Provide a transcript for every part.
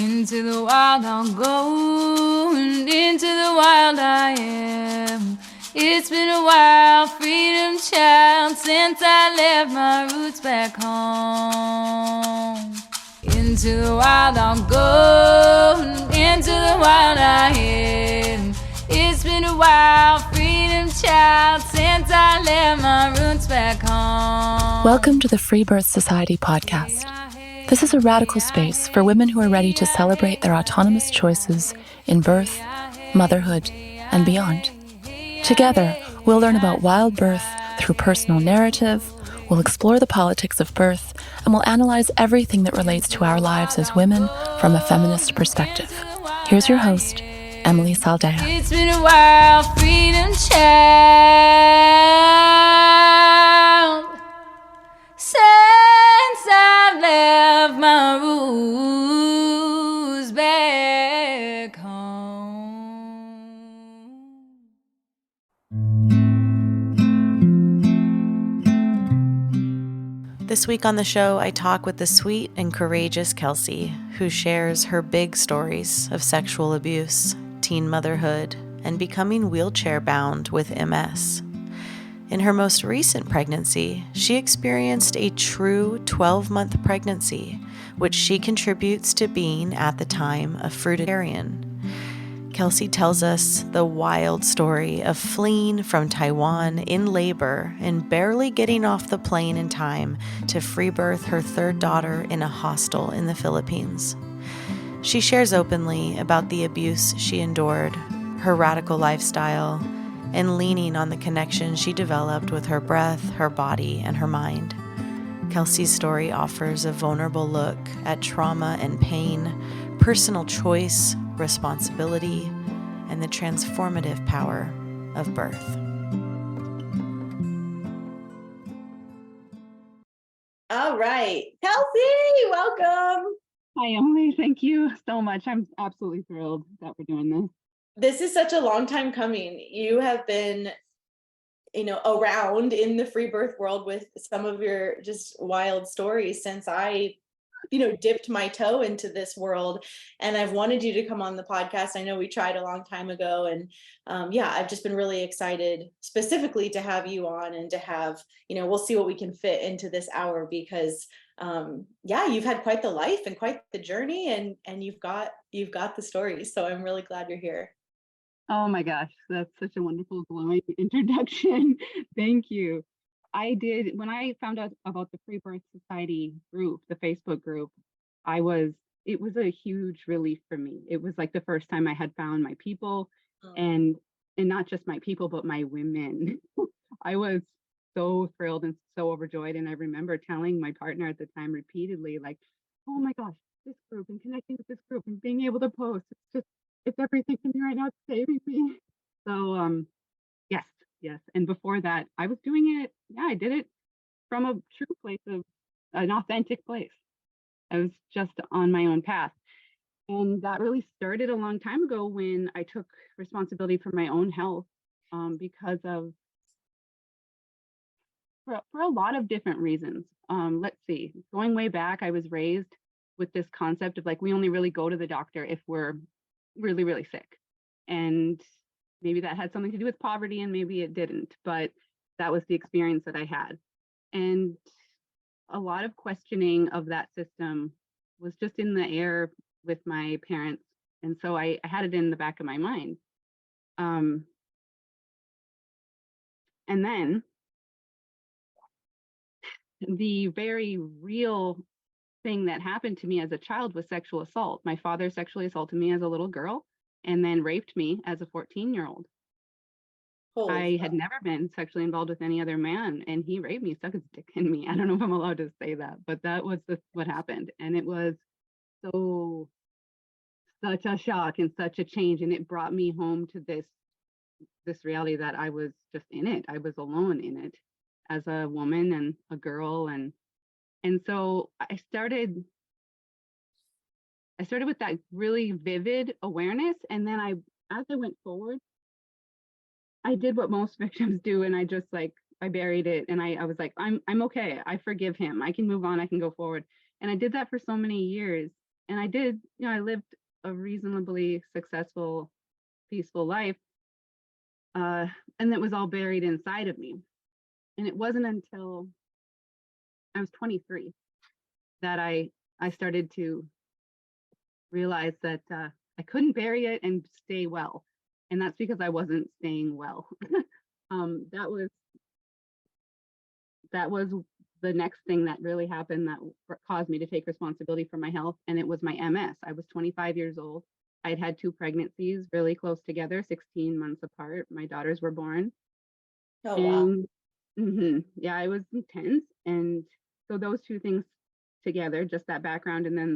Into the wild I'll go, and into the wild I am. It's been a while, freedom child, since I left my roots back home. Into the wild I'll go, and into the wild I am. It's been a while, freedom child, since I left my roots back home. Welcome to the Freebirth Society podcast. This is a radical space for women who are ready to celebrate their autonomous choices in birth, motherhood, and beyond. Together, we'll learn about wild birth through personal narrative, we'll explore the politics of birth, and we'll analyze everything that relates to our lives as women from a feminist perspective. Here's your host, Emily Saldea. It's been a while, freedom child, since I left my roots back home. This week on the show, I talk with the sweet and courageous Kelsey, who shares her big stories of sexual abuse, teen motherhood, and becoming wheelchair-bound with MS. In her most recent pregnancy, she experienced a true 12-month pregnancy, which she contributes to being, at the time, a fruitarian. Kelsey tells us the wild story of fleeing from Taiwan in labor and barely getting off the plane in time to free birth her third daughter in a hostel in the Philippines. She shares openly about the abuse she endured, her radical lifestyle, and leaning on the connection she developed with her breath, her body, and her mind. Kelsey's story offers a vulnerable look at trauma and pain, personal choice, responsibility, and the transformative power of birth. All right, Kelsey, welcome. Hi, Emily. Thank you so much. I'm absolutely thrilled that we're doing this. This is such a long time coming. You have been, around in the free birth world with some of your just wild stories since I dipped my toe into this world, and I've wanted you to come on the podcast. I know we tried a long time ago, and I've just been really excited specifically to have you on and to have, we'll see what we can fit into this hour because you've had quite the life and quite the journey, and you've got the stories. So I'm really glad you're here. Oh my gosh, that's such a wonderful, glowing introduction. Thank you. When I found out about the Free Birth Society group, the Facebook group, it was a huge relief for me. It was like the first time I had found my people, and not just my people, but my women. I was so thrilled and so overjoyed. And I remember telling my partner at the time repeatedly, like, oh my gosh, this group and connecting with this group and being able to post, it's everything to me right now. It's saving me. So yes. And before that, I was doing it. Yeah, I did it from a true place of an authentic place. I was just on my own path. And that really started a long time ago when I took responsibility for my own health because of, for a lot of different reasons. Let's see, going way back, I was raised with this concept of like, we only really go to the doctor if we're really, really sick. And maybe that had something to do with poverty and maybe it didn't, but that was the experience that I had. And a lot of questioning of that system was just in the air with my parents. And so I had it in the back of my mind. And then the very real thing that happened to me as a child was sexual assault. My father sexually assaulted me as a little girl and then raped me as a 14-year-old. I had never been sexually involved with any other man, and he raped me, stuck his dick in me. I don't know if I'm allowed to say that, but that was what happened. And it was such a shock and such a change. And it brought me home to this reality that I was just in it. I was alone in it as a woman and a girl. And so I started with that really vivid awareness. And then as I went forward, I did what most victims do. And I just I buried it. And I was like, I'm okay. I forgive him. I can move on. I can go forward. And I did that for so many years. And I did, I lived a reasonably successful, peaceful life. And that was all buried inside of me. And it wasn't until I was 23 that I started to realize that I couldn't bury it and stay well. And that's because I wasn't staying well. That was the next thing that really happened that caused me to take responsibility for my health. And it was my MS. I was 25 years old. I'd had 2 pregnancies really close together, 16 months apart. My daughters were born. Oh, wow. And yeah, it was intense. And so those 2 things together, just that background, and then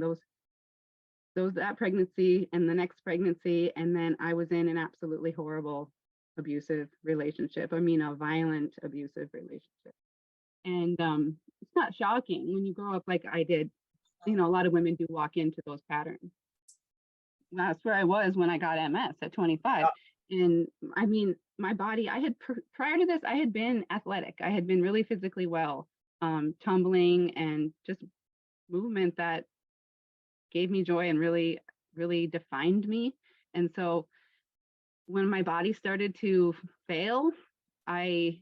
that pregnancy and the next pregnancy, and then I was in an absolutely horrible abusive relationship. I mean, a violent abusive relationship. And it's not shocking when you grow up like I did. A lot of women do walk into those patterns. That's where I was when I got MS at 25. And I mean, my body, prior to this, I had been athletic. I had been really physically well, tumbling and just movement that gave me joy and really, really defined me. And so when my body started to fail, I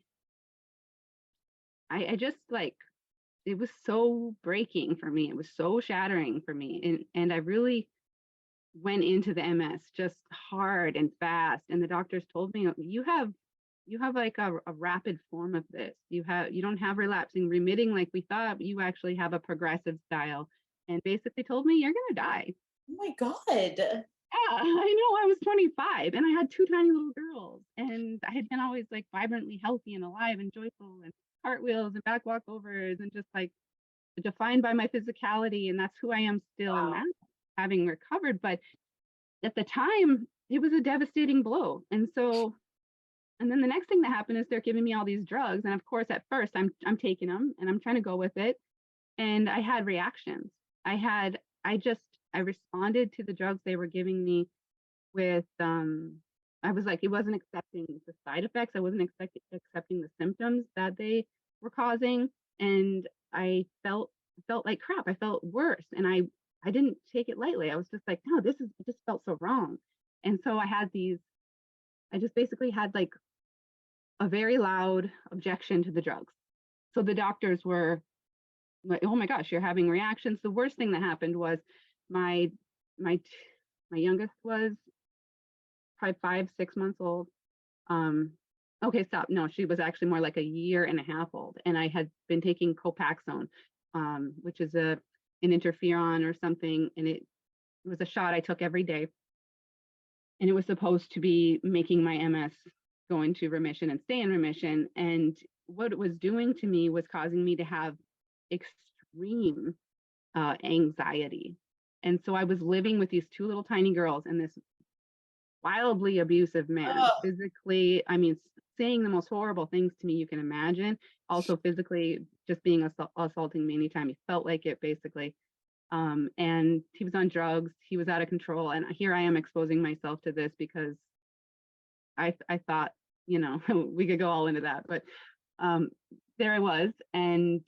just like, it was so breaking for me. It was so shattering for me. And I really went into the MS just hard and fast. And the doctors told me, you have like a rapid form of this. You don't have relapsing remitting like we thought, but you actually have a progressive style. And basically told me, you're gonna die. Oh my God. Yeah, I know. I was 25 and I had 2 tiny little girls, and I had been always like vibrantly healthy and alive and joyful and cartwheels and back walkovers and just like defined by my physicality. And that's who I am still now, having recovered. But at the time, it was a devastating blow. And then the next thing that happened is they're giving me all these drugs. And of course, at first I'm taking them and I'm trying to go with it. And I had reactions. I responded to the drugs they were giving me with, I was like, it wasn't accepting the side effects. I wasn't accepting the symptoms that they were causing. And I felt like crap. I felt worse. And I didn't take it lightly. I was just like, no, it just felt so wrong. And so I just basically had like a very loud objection to the drugs. So the doctors were like, oh my gosh, you're having reactions. The worst thing that happened was my youngest was probably 5-6 months old. Okay, stop. No, she was actually more like a year and a half old. And I had been taking Copaxone, which is an interferon or something. And it was a shot I took every day. And it was supposed to be making my MS go into remission and stay in remission. And what it was doing to me was causing me to have extreme anxiety. And so I was living with these 2 little tiny girls and this wildly abusive man, physically, I mean, saying the most horrible things to me you can imagine. Also physically just being assaulting me anytime he felt like it, basically. And he was on drugs. He was out of control. And here I am exposing myself to this because I thought, we could go all into that. But there I was, and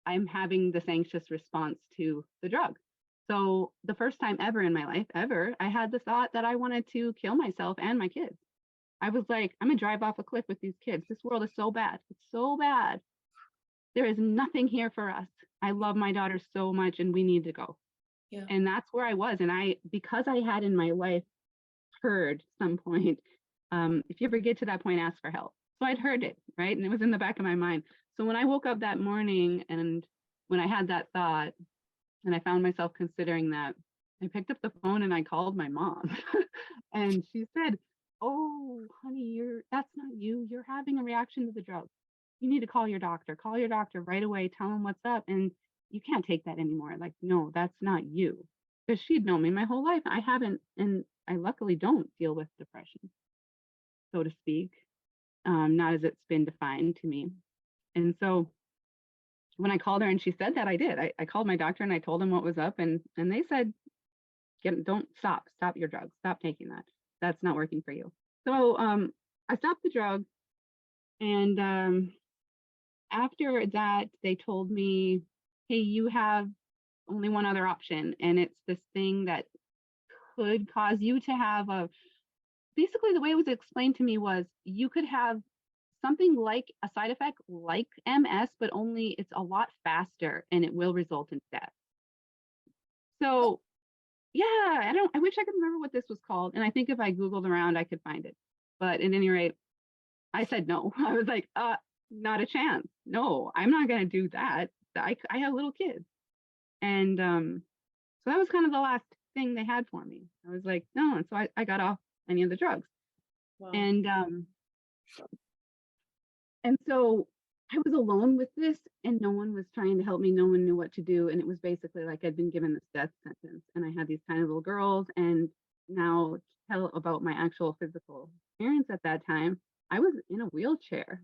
I'm having this anxious response to the drug. So the first time ever in my life, I had the thought that I wanted to kill myself and my kids. I was like, I'm gonna drive off a cliff with these kids. This world is so bad. It's so bad. There is nothing here for us. I love my daughter so much and we need to go. Yeah. And that's where I was. And because I had in my life heard some point, if you ever get to that point, ask for help. So I'd heard it, right? And it was in the back of my mind. So when I woke up that morning and when I had that thought and I found myself considering that, I picked up the phone and I called my mom and she said, oh, honey, that's not you. You're having a reaction to the drug. You need to call your doctor. Call your doctor right away. Tell him what's up. And you can't take that anymore. Like, no, that's not you. Because she'd known me my whole life. I haven't, and I luckily don't deal with depression, so to speak, not as it's been defined to me. And so when I called her and she said that, I did. I called my doctor and I told him what was up. And they said, don't stop your drugs. Stop taking that. That's not working for you. So I stopped the drug. And after that, they told me, hey, you have only one other option. And it's this thing that could cause you to have basically the way it was explained to me was you could have something like a side effect like MS, but only it's a lot faster and it will result in death. So yeah, I wish I could remember what this was called. And I think if I Googled around, I could find it. But at any rate, I said no. I was like, not a chance. No, I'm not going to do that. I have little kids. And so that was kind of the last thing they had for me. I was like, no. And so I got off any of the drugs. Wow. And so I was alone with this, and no one was trying to help me. No one knew what to do. And it was basically like I'd been given this death sentence, and I had these tiny little girls. And now to tell about my actual physical experience at that time, I was in a wheelchair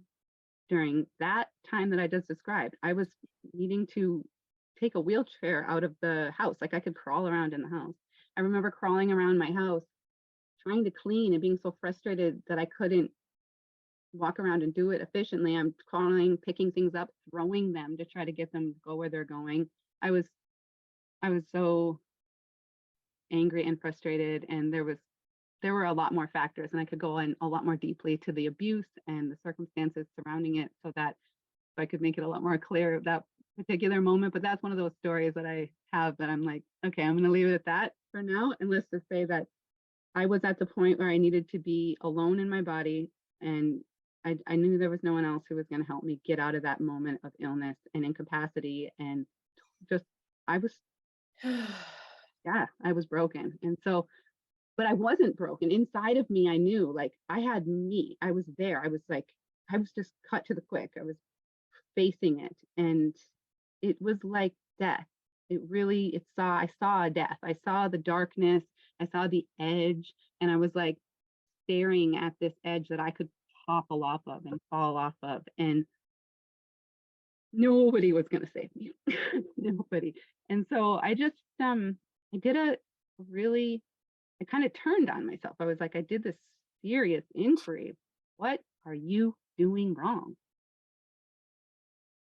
during that time that I just described. I was needing to take a wheelchair out of the house. Like I could crawl around in the house. I remember crawling around my house, trying to clean and being so frustrated that I couldn't walk around and do it efficiently. I'm crawling, picking things up, throwing them to try to get them to go where they're going. I was so angry and frustrated, and there were a lot more factors, and I could go in a lot more deeply to the abuse and the circumstances surrounding it, so that I could make it a lot more clear of that particular moment. But that's one of those stories that I have that I'm like, okay, I'm going to leave it at that for now. And let's just say that I was at the point where I needed to be alone in my body, and I knew there was no one else who was going to help me get out of that moment of illness and incapacity. And just, I was broken. And so, but I wasn't broken. Inside of me, I knew, like, I had me. I was there. I was just cut to the quick. I was facing it. And it was like death. I saw death. I saw the darkness. I saw the edge. And I was like staring at this edge that I could topple off of and fall off of. And nobody was going to save me. Nobody. And so I just, I kind of turned on myself. I was like, I did this serious inquiry. What are you doing wrong?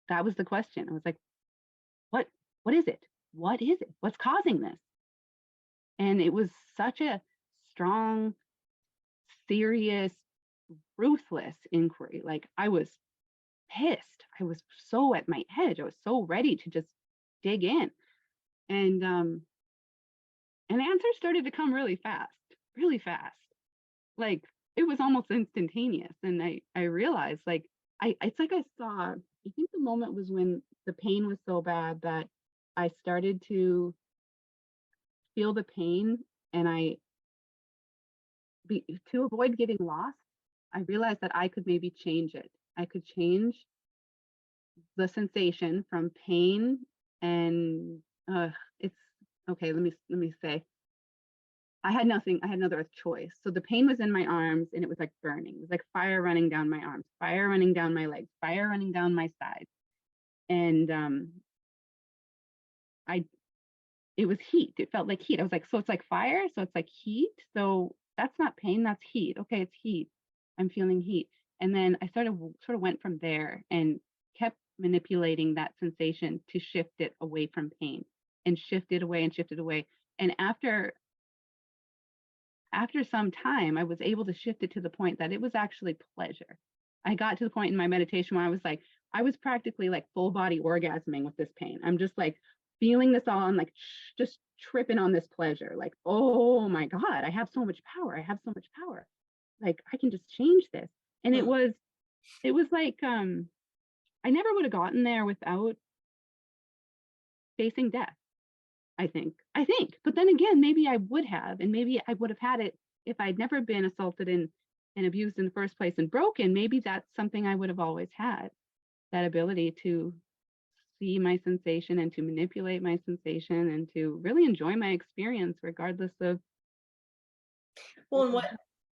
That was the question. I was like, what is it? What is it? What's causing this? And it was such a strong, serious, ruthless inquiry. Like, I was pissed. I was so at my edge. I was so ready to just dig in. And answers started to come really fast. Like, it was almost instantaneous. And I realized, like, it's like I think the moment was when the pain was so bad that I started to feel the pain, and to avoid getting lost, I realized that I could maybe change it. I could change the sensation from pain, and it's okay. Let me say, I had no other choice. So the pain was in my arms, and it was like burning. It was like fire running down my arms, fire running down my legs, fire running down my sides. And it was heat. It felt like heat. I was like, so it's like fire, so it's like heat. So that's not pain, that's heat. Okay, it's heat. I'm feeling heat. And then I sort of went from there and kept manipulating that sensation to shift it away from pain, and shift it away and shift it away. And after some time, I was able to shift it to the point that it was actually pleasure. I got to the point in my meditation where I was practically like full body orgasming with this pain. I'm just like feeling this all. I'm like just tripping on this pleasure. Like, oh my God, I have so much power. I have so much power. Like, I can just change this. And it was like, I never would have gotten there without facing death. I think, but then again, maybe I would have, and maybe I would have had it if I'd never been assaulted and abused in the first place and broken. Maybe that's something I would have always had, that ability to see my sensation and to manipulate my sensation and to really enjoy my experience regardless of. Well, and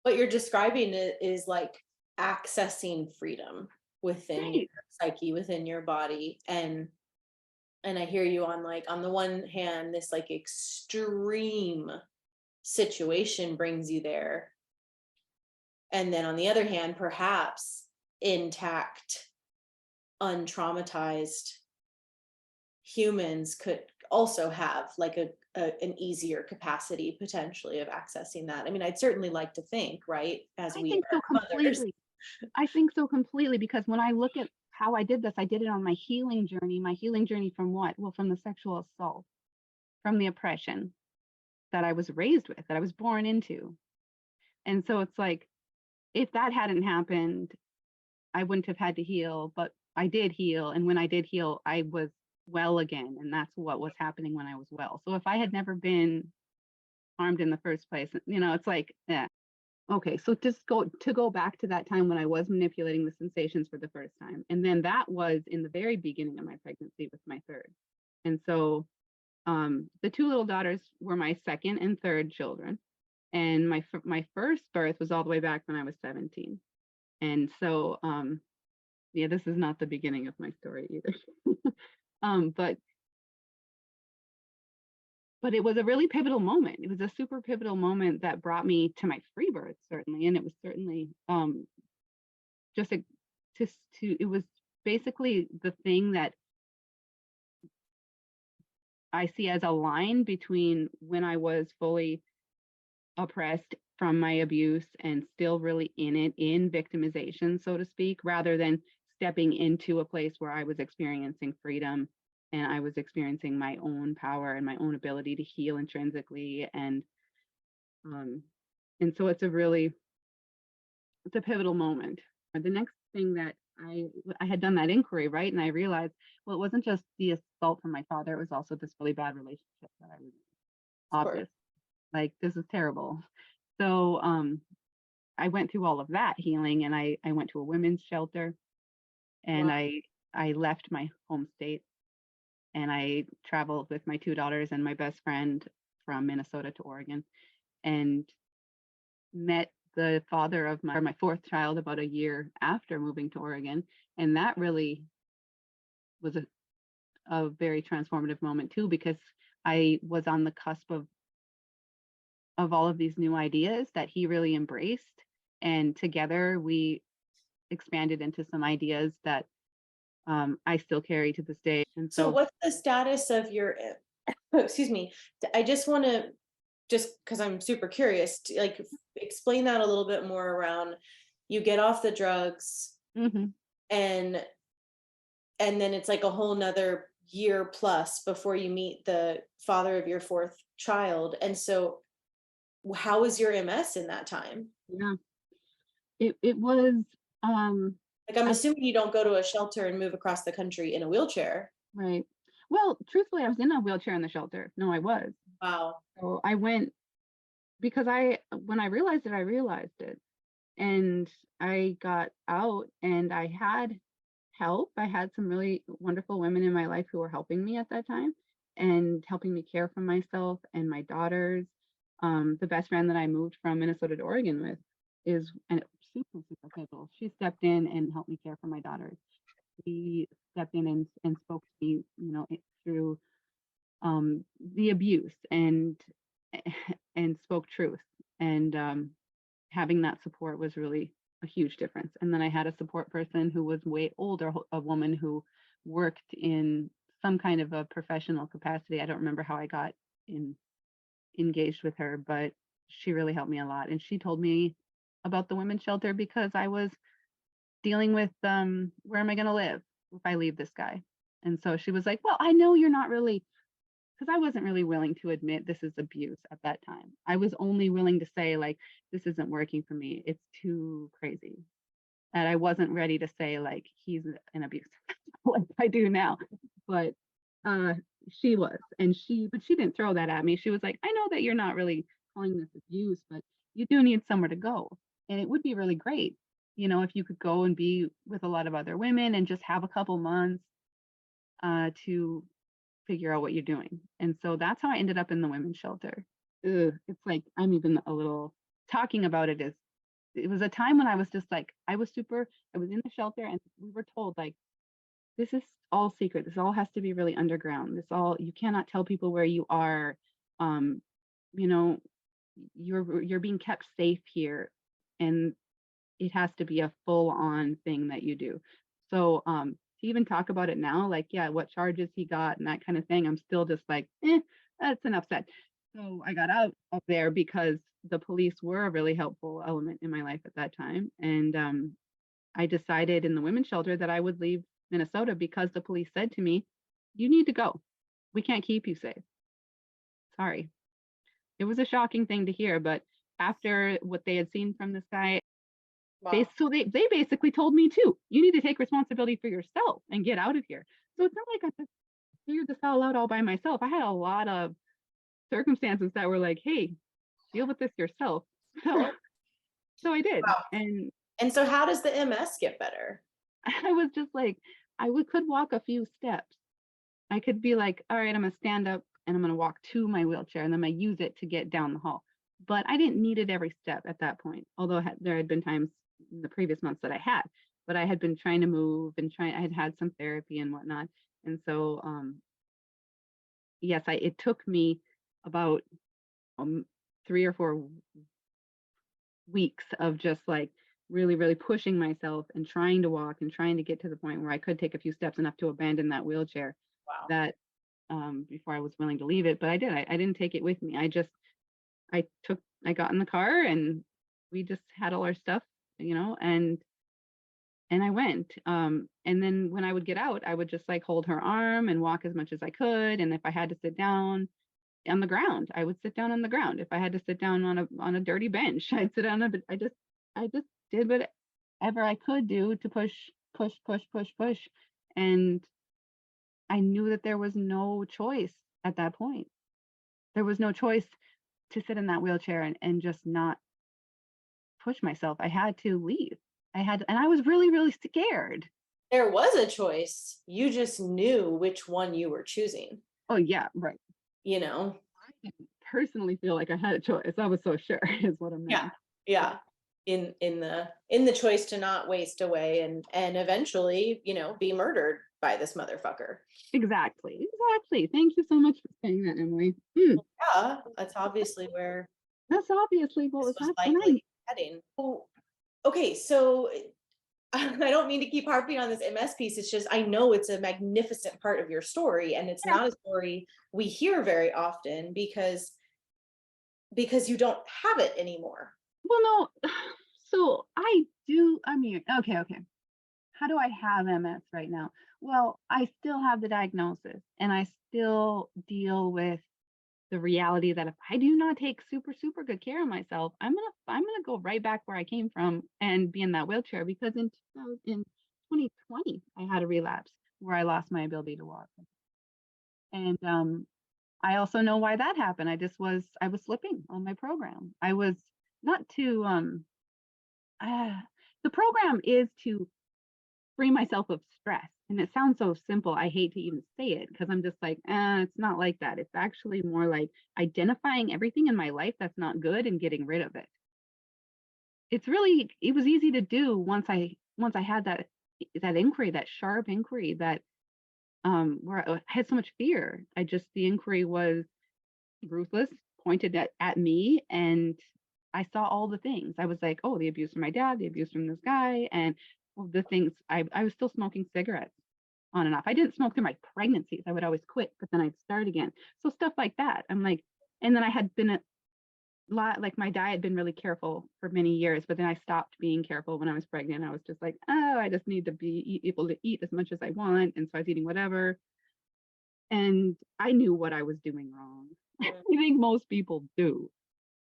what you're describing is like accessing freedom within your psyche, within your body. And I hear you on the one hand, this like extreme situation brings you there. And then on the other hand, perhaps intact, untraumatized humans could also have like an easier capacity potentially of accessing that. I mean, I'd certainly like to think, right, as I we think so are mothers. completely. I think so completely, because when I look at how I did this, I did it on my healing journey. My healing journey from what? Well, from the sexual assault, from the oppression that I was raised with, that I was born into. And so it's like, if that hadn't happened, I wouldn't have had to heal, but I did heal. And when I did heal, I was well again. And that's what was happening when I was well. So if I had never been harmed in the first place, it's like, yeah. Okay, so just go back to that time when I was manipulating the sensations for the first time. And then that was in the very beginning of my pregnancy with my third. And so the two little daughters were my second and third children. And my first birth was all the way back when I was 17. And so yeah, this is not the beginning of my story either. But it was a really pivotal moment. It was a super pivotal moment that brought me to my free birth, certainly. And it was certainly just it was basically the thing that I see as a line between when I was fully oppressed from my abuse and still really in victimization, so to speak, rather than stepping into a place where I was experiencing freedom and I was experiencing my own power and my own ability to heal intrinsically. And so it's a pivotal moment. The next thing that I had done that inquiry, right? And I realized, well, it wasn't just the assault from my father, it was also this really bad relationship that I was in. Obvious. Like, this is terrible. So I went through all of that healing, and I went to a women's shelter, and Wow. I left my home state, and I traveled with my two daughters and my best friend from Minnesota to Oregon, and met the father of my fourth child about a year after moving to Oregon. And that really was a very transformative moment too, because I was on the cusp of all of these new ideas that he really embraced. And together we expanded into some ideas that I still carry to this day. And So so what's the status of your, excuse me, I just want to, just because I'm super curious, to like explain that a little bit more around, you get off the drugs mhm. and then it's like a whole nother year plus before you meet the father of your fourth child. And so how was your MS in that time? Yeah, it was Like, I'm I assuming you don't go to a shelter and move across the country in a wheelchair. right. Well, truthfully, I was in a wheelchair in the shelter. No, I was. Wow. So I went because when I realized it. And I got out and I had help. I had some really wonderful women in my life who were helping me at that time and helping me care for myself and my daughters. The best friend that I moved from Minnesota to Oregon with is super, super pivotal. She stepped in and helped me care for my daughters. She stepped in and spoke to me, through the abuse and spoke truth. And having that support was really a huge difference. And then I had a support person who was way older, a woman who worked in some kind of a professional capacity. I don't remember how I got engaged with her, but she really helped me a lot. And she told me about the women's shelter because I was dealing with where am I going to live if I leave this guy? And so she was like, well, I know you're not really, because I wasn't really willing to admit this is abuse at that time. I was only willing to say, like, this isn't working for me. It's too crazy. And I wasn't ready to say, like, he's an abuser like I do now. But she was. But she didn't throw that at me. She was like, I know that you're not really calling this abuse, but you do need somewhere to go. And it would be really great, if you could go and be with a lot of other women and just have a couple months to figure out what you're doing. And so that's how I ended up in the women's shelter. It's like, I'm even a little talking about it was a time when I was just like, I was in the shelter and we were told, like, this is all secret. This all has to be really underground. You cannot tell people where you are. You're being kept safe here. And it has to be a full on thing that you do. So to even talk about it now, like, yeah, what charges he got and that kind of thing, I'm still just like, that's enough said. So I got out of there because the police were a really helpful element in my life at that time. And I decided in the women's shelter that I would leave Minnesota because the police said to me, you need to go. We can't keep you safe. Sorry. It was a shocking thing to hear, but after what they had seen from this guy, Wow. they basically told me too, you need to take responsibility for yourself and get out of here. So it's not like I just figured this all out all by myself. I had a lot of circumstances that were like, hey, deal with this yourself. So I did. Wow. And so how does the MS get better? I was just like, could walk a few steps. I could be like, all right, I'm gonna stand up and I'm gonna walk to my wheelchair and then I'm gonna use it to get down the hall. But I didn't need it every step at that point. Although there had been times in the previous months that I had, but I had been trying to move and I had had some therapy and whatnot. And so, yes, it took me about 3 or 4 weeks of just like really, really pushing myself and trying to walk and trying to get to the point where I could take a few steps enough to abandon that wheelchair. Wow. That before I was willing to leave it, but I did. I didn't take it with me. I got in the car and we just had all our stuff, and I went. And then when I would get out, I would just like hold her arm and walk as much as I could. And if I had to sit down on the ground, I would sit down on the ground. If I had to sit down on a dirty bench, I'd sit down. I just did whatever I could do to push. And I knew that there was no choice at that point. There was no choice to sit in that wheelchair and just not push myself. I had to leave. And I was really, really scared. There was a choice. You just knew which one you were choosing. Oh yeah, right. I didn't personally feel like I had a choice. I was so sure is what I meant. Yeah. In the choice to not waste away and eventually, be murdered by this motherfucker. Exactly. Thank you so much for saying that, Emily. Yeah, that's obviously what was likely heading. Oh, okay, so I don't mean to keep harping on this MS piece. It's just I know it's a magnificent part of your story, and it's not a story we hear very often because you don't have it anymore. Well, no. So I do. I mean, okay. How do I have MS right now? Well, I still have the diagnosis and I still deal with the reality that if I do not take super, super good care of myself, I'm gonna go right back where I came from and be in that wheelchair, because in 2020, I had a relapse where I lost my ability to walk. And I also know why that happened. I was slipping on my program. I was not to the program is to free myself of stress. And it sounds so simple. I hate to even say it because I'm just like, it's not like that. It's actually more like identifying everything in my life that's not good and getting rid of it. It was easy to do once I had that inquiry, that sharp inquiry that where I had so much fear. The inquiry was ruthless, pointed at me, and I saw all the things. I was like, oh, the abuse from my dad, the abuse from this guy, and the things. I was still smoking cigarettes on and off. I didn't smoke through my pregnancies. I would always quit, but then I'd start again. So stuff like that. I'm like, and then I had been a lot, like my diet had been really careful for many years, but then I stopped being careful when I was pregnant. I was just like, oh, I just need to be able to eat as much as I want. And so I was eating whatever. And I knew what I was doing wrong. I think most people do.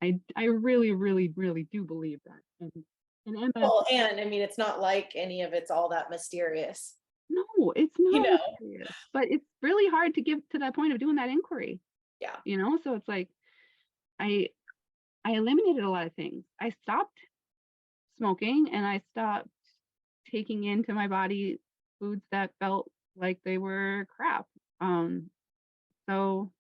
I really, really, really do believe that. And MS, well, and I mean, it's not like any of it's all that mysterious. No, it's not mysterious, but it's really hard to get to that point of doing that inquiry. Yeah. So it's like I eliminated a lot of things. I stopped smoking and I stopped taking into my body foods that felt like they were crap. So,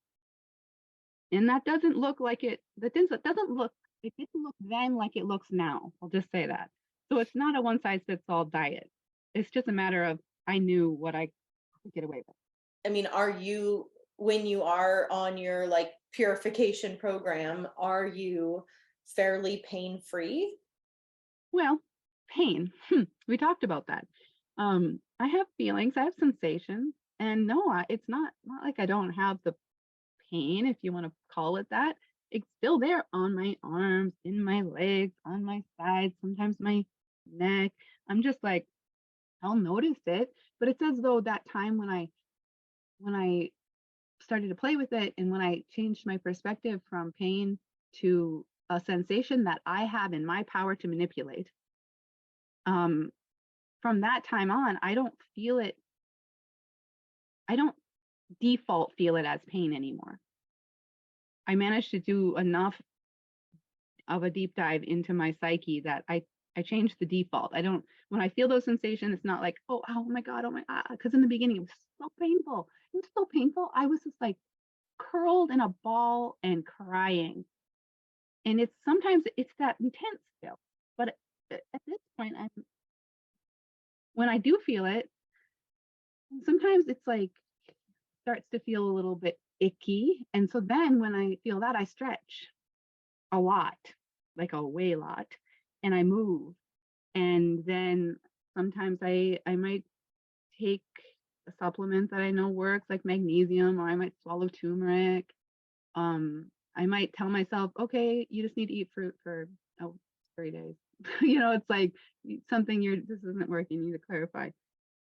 and that doesn't look like it. It didn't look then like it looks now. I'll just say that. So it's not a one size fits all diet. It's just a matter of I knew what I could get away with. I mean, when you are on your like purification program, are you fairly pain-free? Well, pain. We talked about that. I have feelings, I have sensations, and no, it's not like I don't have the pain, if you want to call it that. It's still there on my arms, in my legs, on my sides, sometimes my neck. I'm just like, I'll notice it, but it's as though that time when I started to play with it, and when I changed my perspective from pain to a sensation that I have in my power to manipulate, um, from that time on, I don't feel it. I don't default feel it as pain anymore. I managed to do enough of a deep dive into my psyche that I changed the default. I don't When I feel those sensations, it's not like, oh my God, oh my God. Because in the beginning it was so painful. It was so painful. I was just like curled in a ball and crying. And it's sometimes it's that intense still. But at this point, when I do feel it, sometimes it's like starts to feel a little bit icky. And so then when I feel that, I stretch a lot, like a way lot, and I move. And then sometimes I might take a supplement that I know works, like magnesium, or I might swallow turmeric. I might tell myself, okay, you just need to eat fruit for 3 days. It's like something this isn't working, you need to clarify.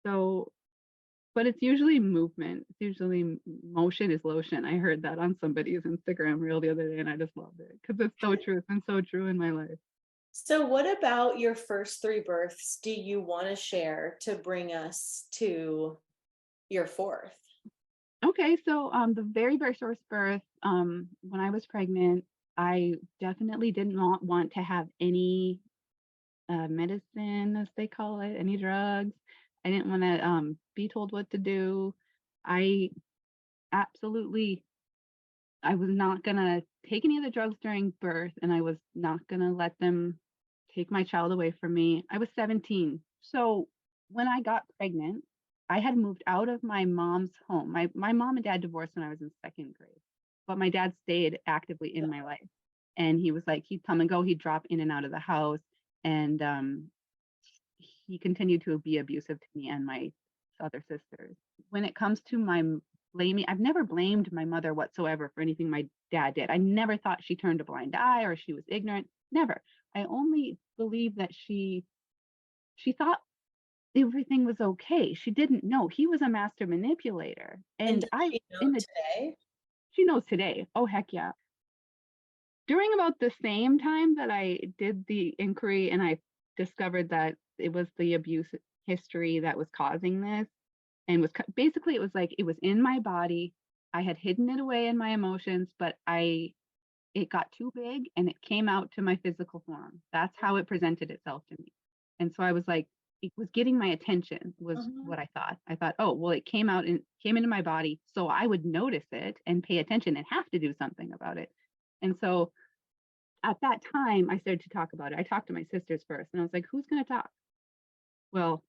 So, but it's usually movement. It's usually motion is lotion. I heard that on somebody's Instagram reel the other day, and I just loved it because it's so true. It's been so true in my life. So what about your first 3 births do you want to share to bring us to your 4th? Okay, so the very, very first birth, when I was pregnant, I definitely did not want to have any medicine, as they call it, any drugs. I didn't want to be told what to do. I absolutely, I was not gonna take any of the drugs during birth, and I was not gonna let them take my child away from me. I was 17. So when I got pregnant, I had moved out of my mom's home. My mom and dad divorced when I was in second grade, but my dad stayed actively in my life. And he was like, he'd come and go, he'd drop in and out of the house. And he continued to be abusive to me and my other sisters. When it comes to my blaming, I've never blamed my mother whatsoever for anything my dad did. I never thought she turned a blind eye or she was ignorant. Never. I only believe that she thought everything was okay. She didn't know he was a master manipulator. And And does I she know in the today? she knows today. Oh heck yeah. During about the same time that I did the inquiry and I discovered that it was the abuse history that was causing this, and basically it was like it was in my body. I had hidden it away in my emotions, but it got too big and it came out to my physical form. That's how it presented itself to me. And so I was like, it was getting my attention was what I thought. I thought, oh, well, it came out and came into my body. So I would notice it and pay attention and have to do something about it. And so at that time, I started to talk about it. I talked to my sisters first and I was like, who's going to talk? Well,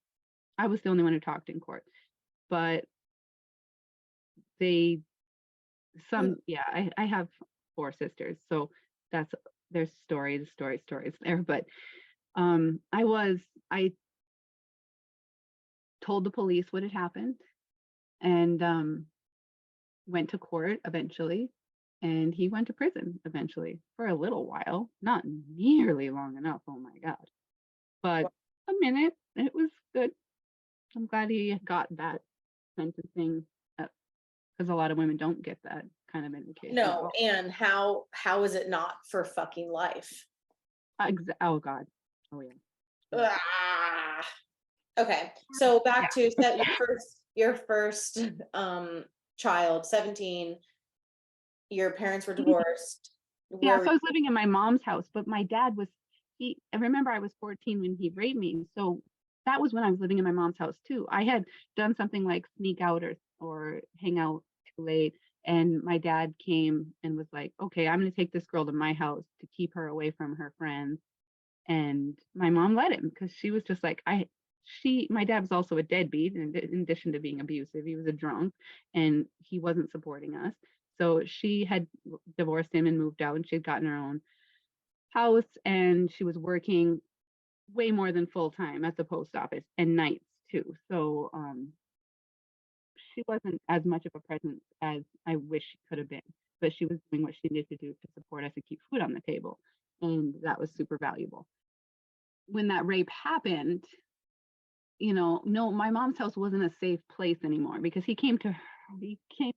I was the only one who talked in court, but they, I have 4 sisters. So that's, there's stories there. But I told the police what had happened and went to court eventually. And he went to prison eventually for a little while, not nearly long enough. Oh my God. But a minute, it was good. I'm glad he got that sentencing because a lot of women don't get that kind of indication. No, and how is it not for fucking life? Oh God. Oh yeah. Ah. Okay, so back to that your first child, 17. Your parents were divorced. Yeah, so I was living in my mom's house, but my dad was I remember I was 14 when he raped me. So that was when I was living in my mom's house too. I had done something like sneak out or hang out too late. And my dad came and was like, okay, I'm going to take this girl to my house to keep her away from her friends. And my mom let him because she was just like, my dad was also a deadbeat in addition to being abusive. He was a drunk and he wasn't supporting us. So she had divorced him and moved out and she had gotten her own house and she was working way more than full time at the post office and nights too. So she wasn't as much of a presence as I wish she could have been, but she was doing what she needed to do to support us and keep food on the table. And that was super valuable. When that rape happened, no, my mom's house wasn't a safe place anymore because he came to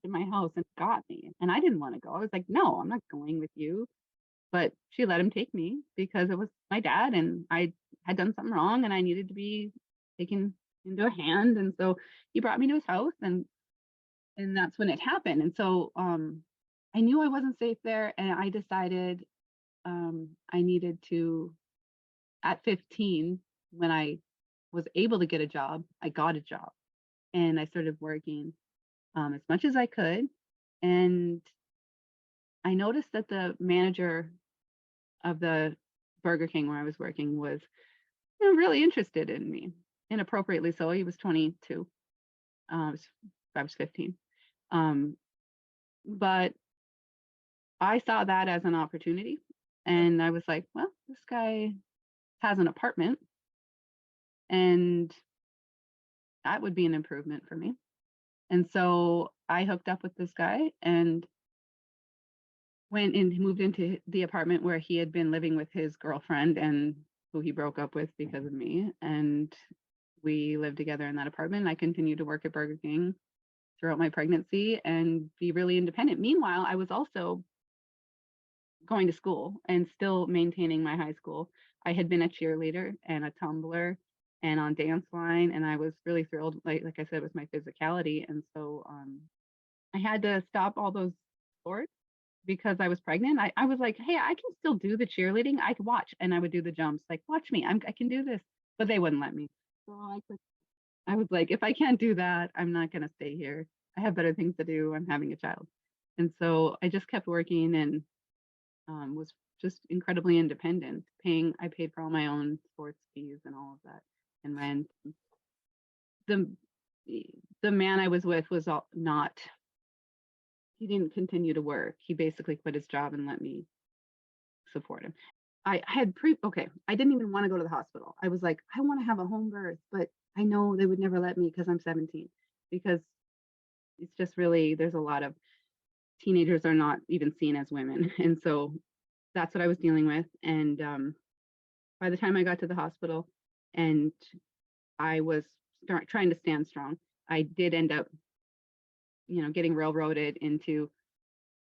my house and got me. And I didn't want to go. I was like, no, I'm not going with you. But she let him take me because it was my dad and I had done something wrong and I needed to be taken into a hand. And so he brought me to his house and that's when it happened. And so I knew I wasn't safe there and I decided I needed to, at 15, when I was able to get a job, I got a job and I started working as much as I could. And I noticed that the manager of the Burger King where I was working was really interested in me, inappropriately so. He was 22. I was 15. But I saw that as an opportunity. And I was like, well, this guy has an apartment and that would be an improvement for me. And so I hooked up with this guy and went and moved into the apartment where he had been living with his girlfriend and who he broke up with because of me. And we lived together in that apartment. I continued to work at Burger King throughout my pregnancy and be really independent. Meanwhile, I was also going to school and still maintaining my high school. I had been a cheerleader and a tumbler and on dance line, and I was really thrilled, like I said, with my physicality. And so I had to stop all those sports because I was pregnant. I was like, hey, I can still do the cheerleading. I could watch, and I would do the jumps. Like, watch me, I can do this. But they wouldn't let me. So I was like, if I can't do that, I'm not going to stay here. I have better things to do. I'm having a child. And so I just kept working and was just incredibly independent. I paid for all my own sports fees and all of that and rent. The man I was with was he didn't continue to work. He basically quit his job and let me support him. I didn't even want to go to the hospital. I was like, I want to have a home birth, but I know they would never let me because I'm 17, because it's just really, there's a lot of teenagers are not even seen as women. And so that's what I was dealing with. And by the time I got to the hospital and I was trying to stand strong, I did end up, getting railroaded into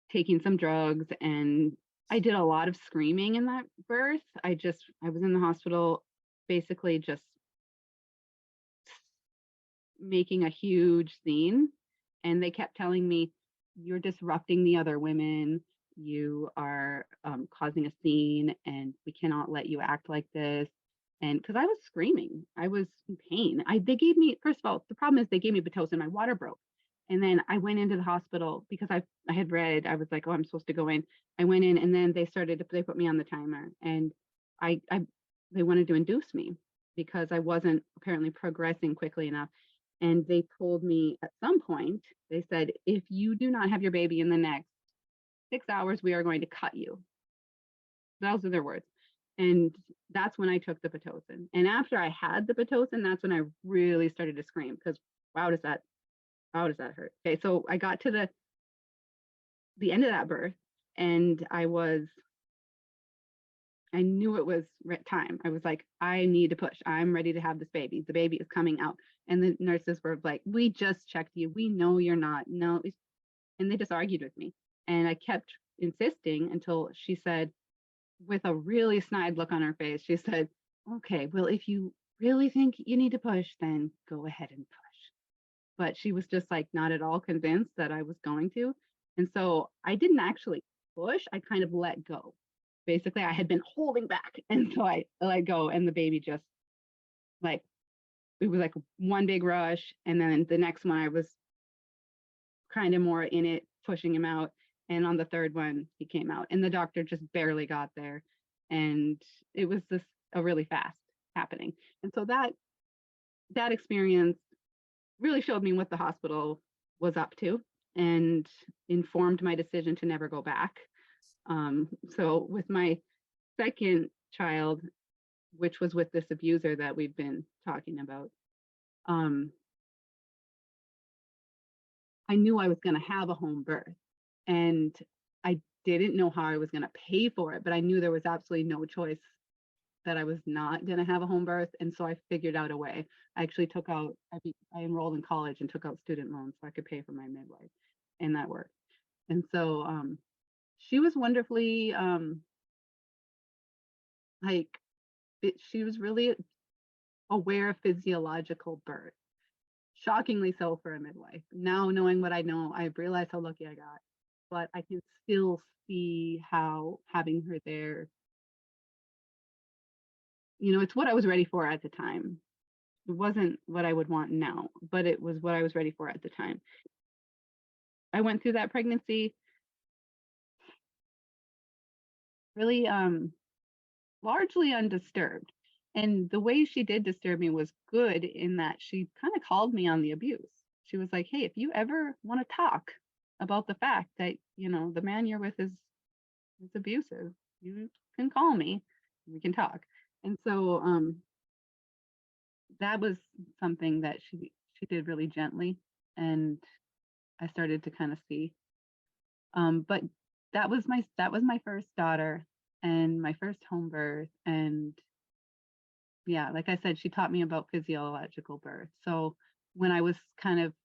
taking some drugs. And I did a lot of screaming in that birth. I was in the hospital basically just making a huge scene. And they kept telling me, you're disrupting the other women. You are causing a scene and we cannot let you act like this. And because I was screaming, I was in pain. They gave me, first of all, the problem is they gave me Pitocin, my water broke. And then I went into the hospital because I had read, I was like, oh, I'm supposed to go in. I went in and then they put me on the timer and they wanted to induce me because I wasn't apparently progressing quickly enough. And they told me at some point, they said, if you do not have your baby in the next 6 hours, we are going to cut you. Those are their words. And that's when I took the Pitocin. And after I had the Pitocin, that's when I really started to scream because wow, does that hurt? Okay, so I got to the end of that birth and I knew it was time. I was like, I need to push. I'm ready to have this baby. The baby is coming out. And the nurses were like, we just checked you. We know you're not. No. And they just argued with me. And I kept insisting until she said, with a really snide look on her face, she said, okay, well, if you really think you need to push, then go ahead and push. But she was just like not at all convinced that I was going to. And so I didn't actually push. I kind of let go. Basically, I had been holding back. And so I let go and the baby just it was like one big rush. And then the next one, I was kind of more in it, pushing him out. And on the third one, he came out and the doctor just barely got there. And it was just a really fast happening. And so that experience really showed me what the hospital was up to and informed my decision to never go back. So with my second child, which was with this abuser that we've been talking about, I knew I was going to have a home birth, and I didn't know how I was going to pay for it, but I knew there was absolutely no choice that I was not going to have a home birth. And so I figured out a way. I actually took out, I enrolled in college and took out student loans so I could pay for my midwife, and that worked. And so she was wonderfully, like, she was really aware of physiological birth. Shockingly so for a midwife. Now, knowing what I know, I realize how lucky I got, but I can still see how having her there, it's what I was ready for at the time. It wasn't what I would want now, but it was what I was ready for at the time. I went through that pregnancy really largely undisturbed. And the way she did disturb me was good, in that she kind of called me on the abuse. She was like, hey, if you ever want to talk about the fact that, the man you're with is abusive, you can call me, we can talk. And so that was something that she did really gently, and I started to kind of see. But that was my first daughter and my first home birth. And yeah, like I said, she taught me about physiological birth. So when I was first,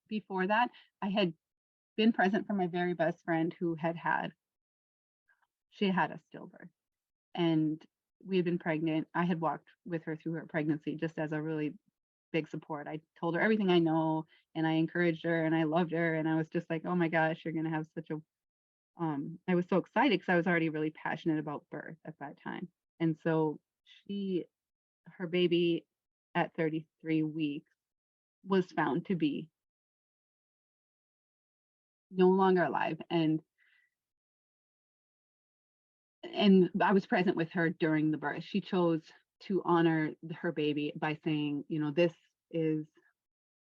before that, I had been present for my very best friend who she had a stillbirth, and we had been pregnant. I had walked with her through her pregnancy just as a really big support. I told her everything I know, and I encouraged her, and I loved her, and I was just like, oh my gosh, you're gonna have such a I was so excited because I was already really passionate about birth at that time. And so her baby at 33 weeks was found to be no longer alive, and I was present with her during the birth. She chose to honor her baby by saying, this is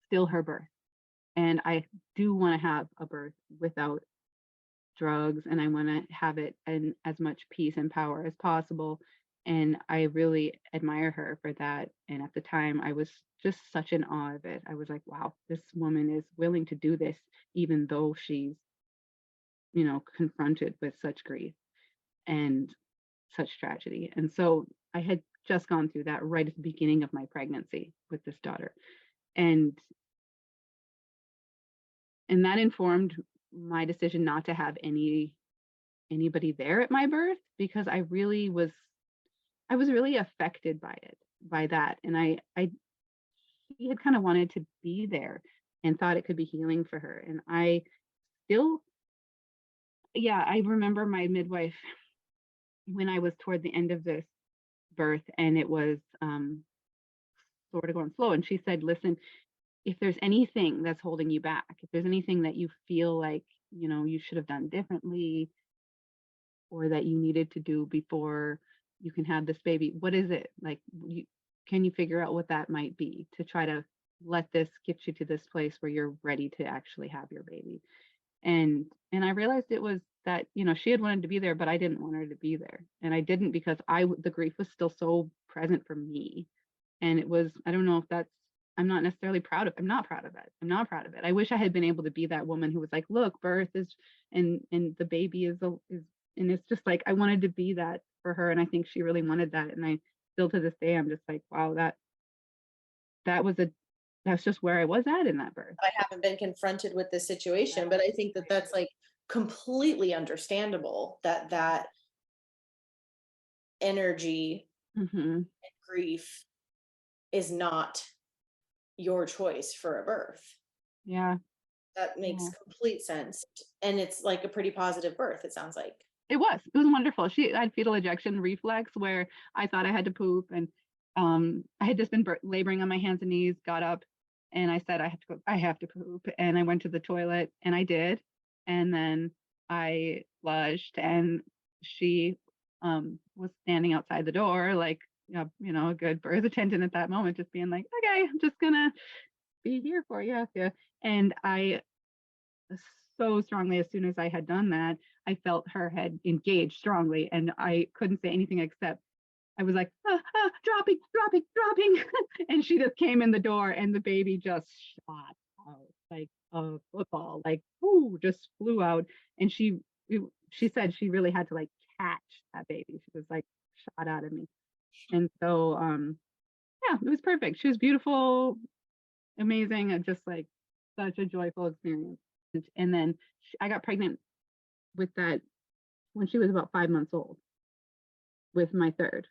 still her birth, and I do want to have a birth without drugs, and I want to have it in as much peace and power as possible. And I really admire her for that. And at the time, I was just such in awe of it. I was like, wow, this woman is willing to do this, even though she's, confronted with such grief and such tragedy. And so I had just gone through that right at the beginning of my pregnancy with this daughter. And that informed my decision not to have anybody there at my birth, because I was really affected by that. And he had kind of wanted to be there and thought it could be healing for her. And I remember my midwife when I was toward the end of this birth, and it was sort of going slow. And she said, listen, if there's anything that's holding you back, if there's anything that you feel like, you should have done differently, or that you needed to do before you can have this baby, what is it? Like, can you figure out what that might be to try to let this get you to this place where you're ready to actually have your baby? And I realized it was that, she had wanted to be there, but I didn't want her to be there. And I didn't, because the grief was still so present for me. And it was, I don't know if I'm not necessarily proud of. I'm not proud of it. I'm not proud of it. I wish I had been able to be that woman who was like, look, birth is, and the baby is, and it's just like, I wanted to be that for her. And I think she really wanted that. And I still, to this day, I'm just like, wow, that's just where I was at in that birth. I haven't been confronted with this situation, but I think that that's like completely understandable, that energy and grief is not your choice for a birth. Yeah. That makes complete sense. And it's like a pretty positive birth, it sounds like. It was wonderful. She had fetal ejection reflex, where I thought I had to poop, and I had just been laboring on my hands and knees, got up, and I said, I have to poop. And I went to the toilet, and I did. And then I flushed, and she was standing outside the door, like, a good birth attendant at that moment, just being like, okay, I'm just gonna be here for you. And I so strongly, as soon as I had done that, I felt her head engaged strongly, and I couldn't say anything except, I was like, dropping. And she just came in the door and the baby just shot out like a football, like, ooh, just flew out. And she said she really had to like catch that baby. She was like shot out of me. And so, yeah, it was perfect. She was beautiful, amazing, and just like such a joyful experience. And then I got pregnant with that when she was about 5 months old with my third.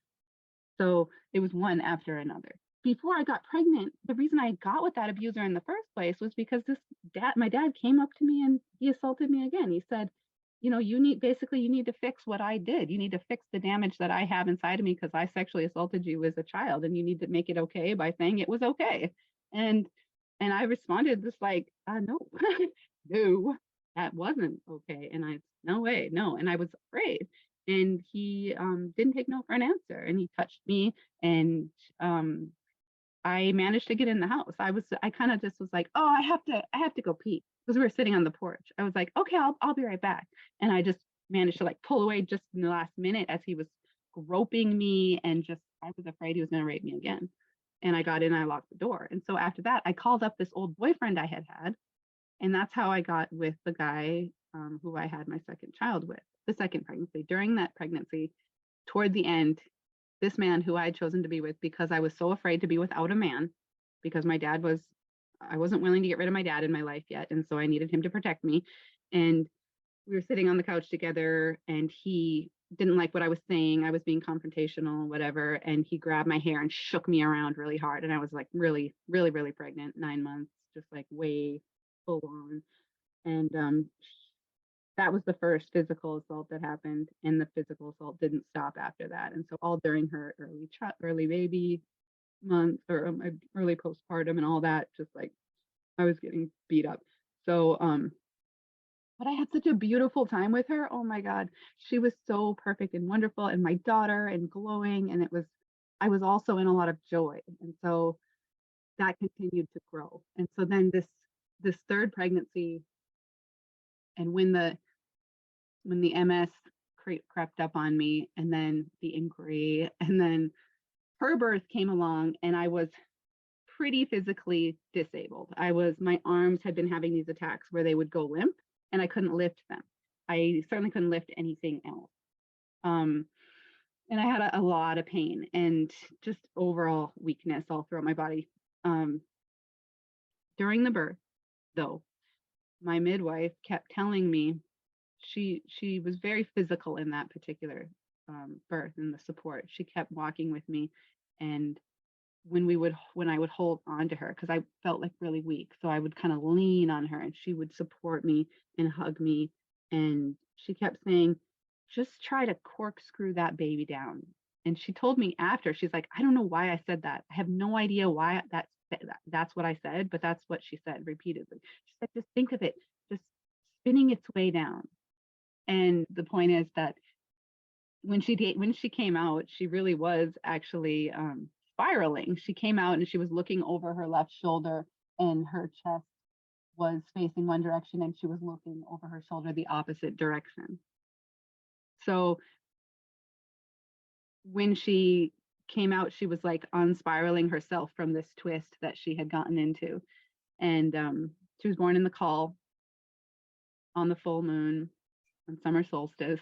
So it was one after another. Before I got pregnant, the reason I got with that abuser in the first place was because my dad came up to me and he assaulted me again. He said, you need to fix what I did. You need to fix the damage that I have inside of me because I sexually assaulted you as a child, and you need to make it okay by saying it was okay. And I responded just like, no, no, that wasn't okay. And no way, no. And I was afraid. And he didn't take no for an answer. And he touched me, and I managed to get in the house. I kind of just was like, oh, I have to go pee, because we were sitting on the porch. I was like, okay, I'll be right back. And I just managed to like pull away just in the last minute as he was groping me, and I was afraid he was going to rape me again. And I got in and I locked the door. And so after that, I called up this old boyfriend I had. And that's how I got with the guy who I had my second child with, the second pregnancy. During that pregnancy, toward the end, this man who I had chosen to be with, because I was so afraid to be without a man, because I wasn't willing to get rid of my dad in my life yet. And so I needed him to protect me. And we were sitting on the couch together, and he didn't like what I was saying. I was being confrontational, whatever. And he grabbed my hair and shook me around really hard. And I was like really, really, really pregnant, 9 months, just like way full on. And that was the first physical assault that happened, and the physical assault didn't stop after that. And so all during her early baby months, or my early postpartum and all that, just like I was getting beat up. So but I had such a beautiful time with her. Oh my God, she was so perfect and wonderful, and my daughter, and glowing. And I was also in a lot of joy, and so that continued to grow. And so then this third pregnancy, and when the MS crept up on me, and then the inquiry, and then her birth came along, and I was pretty physically disabled. My arms had been having these attacks where they would go limp, and I couldn't lift them. I certainly couldn't lift anything else. And I had a lot of pain and just overall weakness all throughout my body. During the birth, though, my midwife kept telling me, she was very physical in that particular birth and the support. She kept walking with me, and when I would hold on to her, because I felt like really weak, so I would kind of lean on her, and she would support me and hug me. And she kept saying, just try to corkscrew that baby down. And she told me after, she's like, I don't know why I said that. I have no idea why that's what I said, but that's what she said repeatedly. She said, just think of it, just spinning its way down. And the point is that when she came out, she really was actually spiraling. She came out and she was looking over her left shoulder, and her chest was facing one direction, and she was looking over her shoulder the opposite direction. So when she came out, she was like unspiraling herself from this twist that she had gotten into. And she was born in the call on the full moon on summer solstice.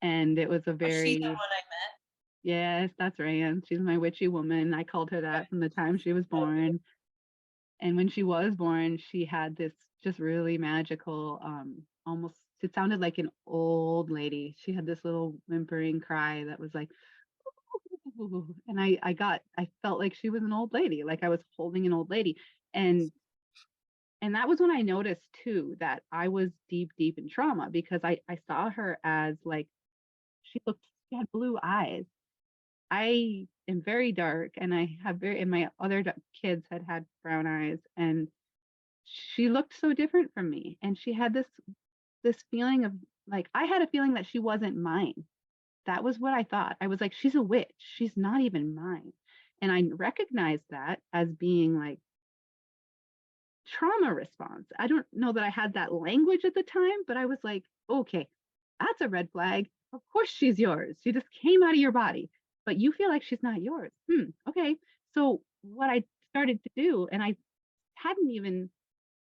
And it was a very... She's the one I met. Yes, that's Ryan. She's my witchy woman. I called her that from the time she was born. And when she was born, she had this just really magical, almost, it sounded like an old lady. She had this little whimpering cry that was like, ooh, and I felt like she was an old lady, like I was holding an old lady. And that was when I noticed too that I was deep in trauma, because I saw her as like, she had blue eyes. I am very dark, and and my other kids had brown eyes, and she looked so different from me. And she had this feeling of like, I had a feeling that she wasn't mine. That was what I thought. I was like, she's a witch. She's not even mine. And I recognized that as being like trauma response. I don't know that I had that language at the time, but I was like, okay, that's a red flag. Of course she's yours. She just came out of your body. but you feel like she's not yours. Okay. So what I started to do, and I hadn't even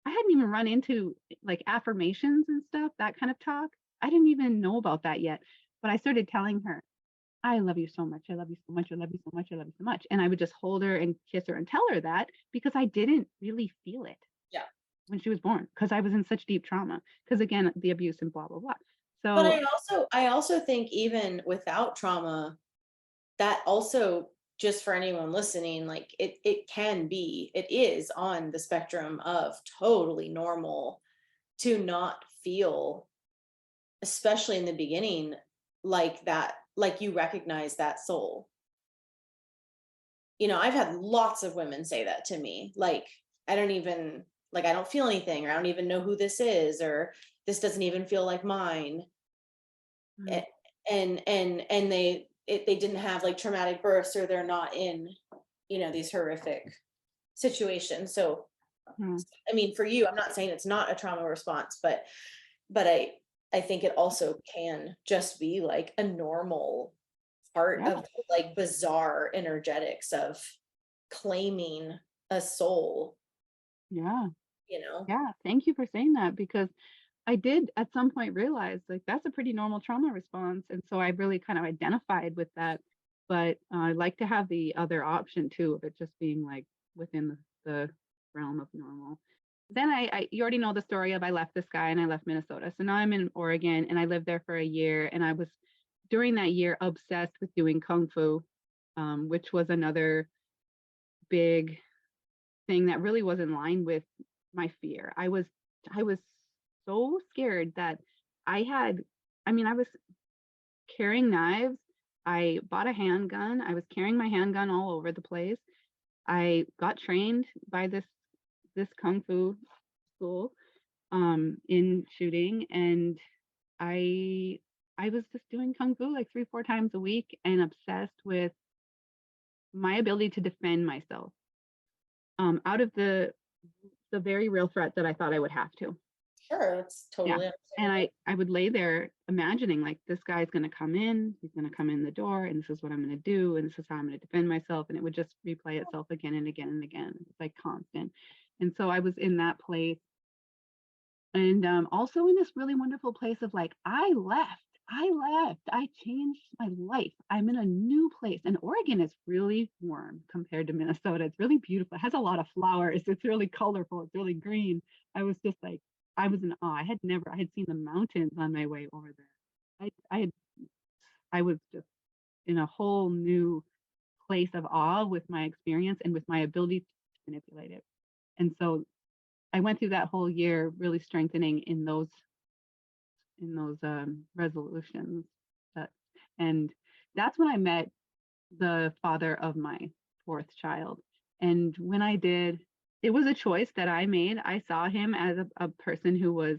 run into like affirmations and stuff, that kind of talk. I didn't even know about that yet. But I started telling her, I love you so much. I love you so much. I love you so much. I love you so much. And I would just hold her and kiss her and tell her that, because I didn't really feel it Yeah. when she was born, because I was in such deep trauma. Because again, the abuse and blah, blah, blah. But So I also think even without trauma, that also, just for anyone listening, like it is on the spectrum of totally normal to not feel, especially in the beginning, like that, like you recognize that soul. I've had lots of women say that to me, like, I don't feel anything, or I don't even know who this is, or this doesn't even feel like mine. mm, And they didn't have like traumatic births, or they're not in these horrific situations. So mm, I mean, for you, I'm not saying it's not a trauma response, but I think it also can just be like a normal part yeah, of like bizarre energetics of claiming a soul, yeah, you know yeah. Thank you for saying that, because I did at some point realize like that's a pretty normal trauma response. And so I really kind of identified with that. But I like to have the other option too, of it just being like within the realm of normal. Then you already know the story of I left this guy and I left Minnesota. So now I'm in Oregon and I lived there for a year. And I was during that year obsessed with doing Kung Fu, which was another big thing that really was in line with my fear. I was so scared that I had, I was carrying knives. I bought a handgun. I was carrying my handgun all over the place. I got trained by this kung fu school in shooting, and I I was just doing kung fu like 3-4 times a week and obsessed with my ability to defend myself out of the very real threat that I thought I would have to. sure, that's Yeah. totally And understandable. I would lay there imagining like this guy's going to come in, he's going to come in the door, and this is what I'm going to do, and this is how I'm going to defend myself, and it would just replay itself again and again and again. It's like constant. And so I was in that place, and also in this really wonderful place of like I changed my life. I'm in a new place, and Oregon is really warm compared to Minnesota. It's really beautiful. It has a lot of flowers. It's really colorful. It's really green. I was just like, I was in awe. I had seen the mountains on my way over there. I was just in a whole new place of awe with my experience and with my ability to manipulate it. And so I went through that whole year really strengthening in those resolutions. That, and that's when I met the father of my fourth child. And when I did, it was a choice that I made. I saw him as a person who was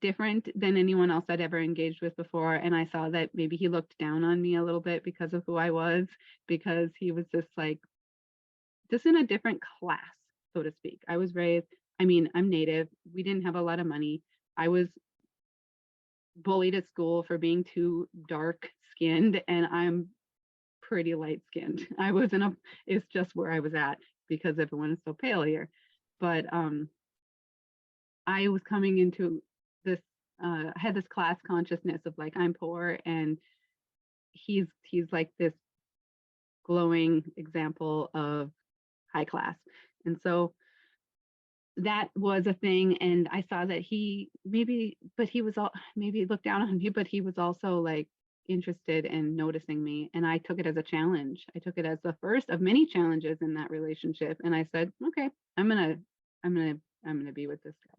different than anyone else I'd ever engaged with before. And I saw that maybe he looked down on me a little bit because of who I was, because he was just in a different class, so to speak. I was raised, I'm Native. We didn't have a lot of money. I was bullied at school for being too dark skinned, and I'm pretty light skinned. It's just where I was at because everyone is so pale here. But I was coming into this, I had this class consciousness of like, I'm poor, and he's like this glowing example of high class. And so that was a thing. And I saw that he was all, maybe looked down on me, but he was also like interested in noticing me. And I took it as a challenge. I took it as the first of many challenges in that relationship. And I said, okay, I'm gonna be with this guy.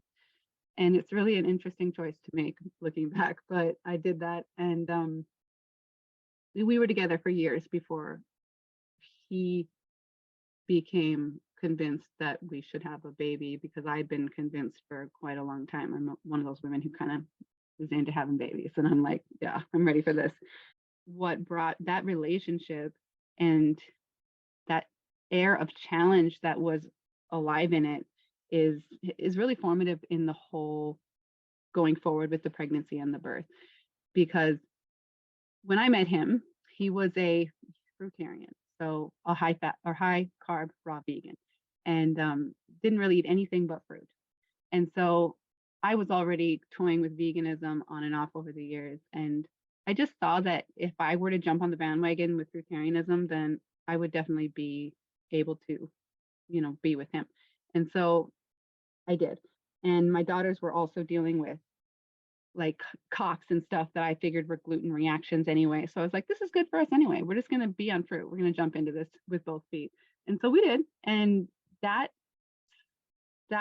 And it's really an interesting choice to make looking back, but I did that. And we were together for years before he became convinced that we should have a baby, because I'd been convinced for quite a long time. I'm one of those women who kind of is into having babies, and I'm like, yeah, I'm ready for this. What brought that relationship and that air of challenge that was alive in it is really formative in the whole going forward with the pregnancy and the birth. Because when I met him, he was a fruitarian, so a high fat or high carb raw vegan, and didn't really eat anything but fruit. And so I was already toying with veganism on and off over the years. And I just saw that if I were to jump on the bandwagon with fruitarianism, then I would definitely be able to, be with him. And so I did. And my daughters were also dealing with like cocks and stuff that I figured were gluten reactions anyway. So I was like, this is good for us anyway. We're just going to be on fruit. We're going to jump into this with both feet. And so we did. And that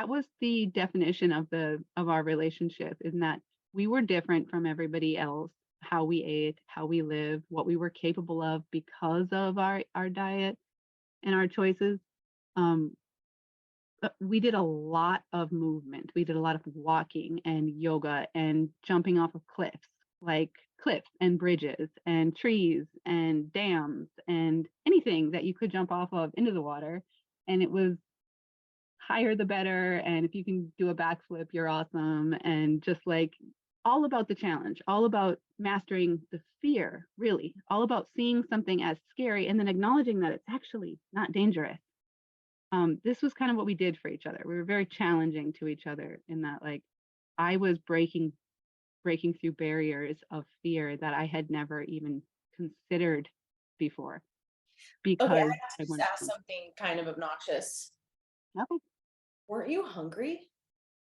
was the definition of our relationship, in that we were different from everybody else, how we ate, how we lived, what we were capable of because of our diet and our choices. We did a lot of movement. We did a lot of walking and yoga and jumping off of cliffs, like cliffs and bridges and trees and dams and anything that you could jump off of into the water. And it was higher the better. And if you can do a backflip, you're awesome. And just like all about the challenge, all about mastering the fear, really, all about seeing something as scary and then acknowledging that it's actually not dangerous. This was kind of what we did for each other. We were very challenging to each other in that, like, I was breaking through barriers of fear that I had never even considered before. Because okay, I have to just ask something kind of obnoxious. Okay. Weren't you hungry?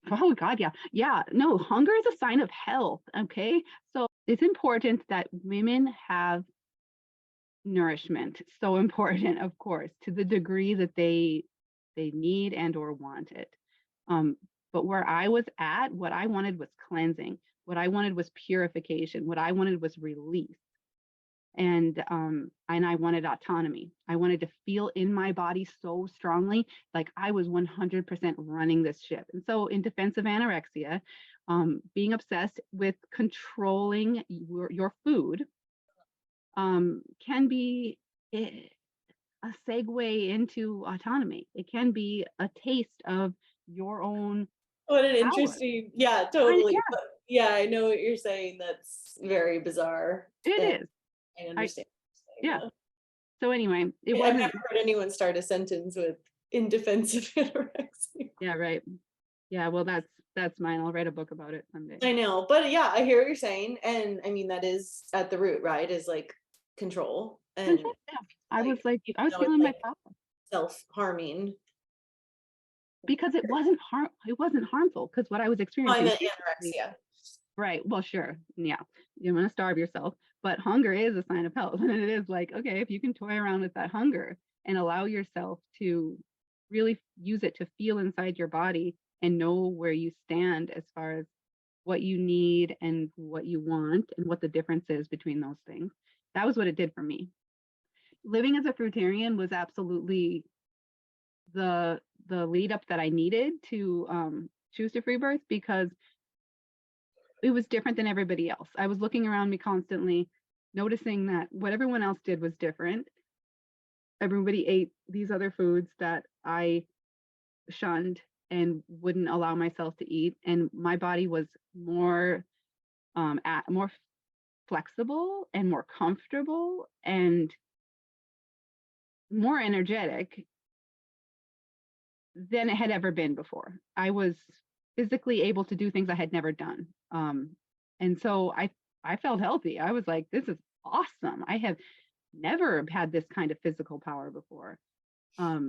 Oh God, yeah. Yeah. No, hunger is a sign of health. Okay. So it's important that women have nourishment. So important, of course, to the degree that they need and or want it. But where I was at, what I wanted was cleansing. What I wanted was purification. What I wanted was release. And I wanted autonomy. I wanted to feel in my body so strongly, like I was 100% running this ship. And so in defense of anorexia, being obsessed with controlling your food can be a segue into autonomy. It can be a taste of your own What an power. interesting, yeah, totally. Yeah, I know what you're saying. That's very bizarre. It is. I understand. Yeah. So anyway, I've never heard anyone start a sentence with "in defense of anorexia." Yeah, right. Yeah, well, that's mine. I'll write a book about it someday. I know, but yeah, I hear what you're saying, and I mean that is at the root, right? Is like control, and yeah. I was feeling my power. Self-harming. Because it wasn't harmful, because what I was experiencing. I meant anorexia. Right. Well, sure. Yeah. You want to starve yourself, but hunger is a sign of health. And it is like, okay, if you can toy around with that hunger and allow yourself to really use it to feel inside your body and know where you stand as far as what you need and what you want and what the difference is between those things. That was what it did for me. Living as a fruitarian was absolutely the lead up that I needed to choose to free birth, because it was different than everybody else. I was looking around me constantly, noticing that what everyone else did was different. Everybody ate these other foods that I shunned and wouldn't allow myself to eat. And my body was more flexible and more comfortable and more energetic than it had ever been before. I was physically able to do things I had never done. And so I felt healthy. I was like, this is awesome. I have never had this kind of physical power before. I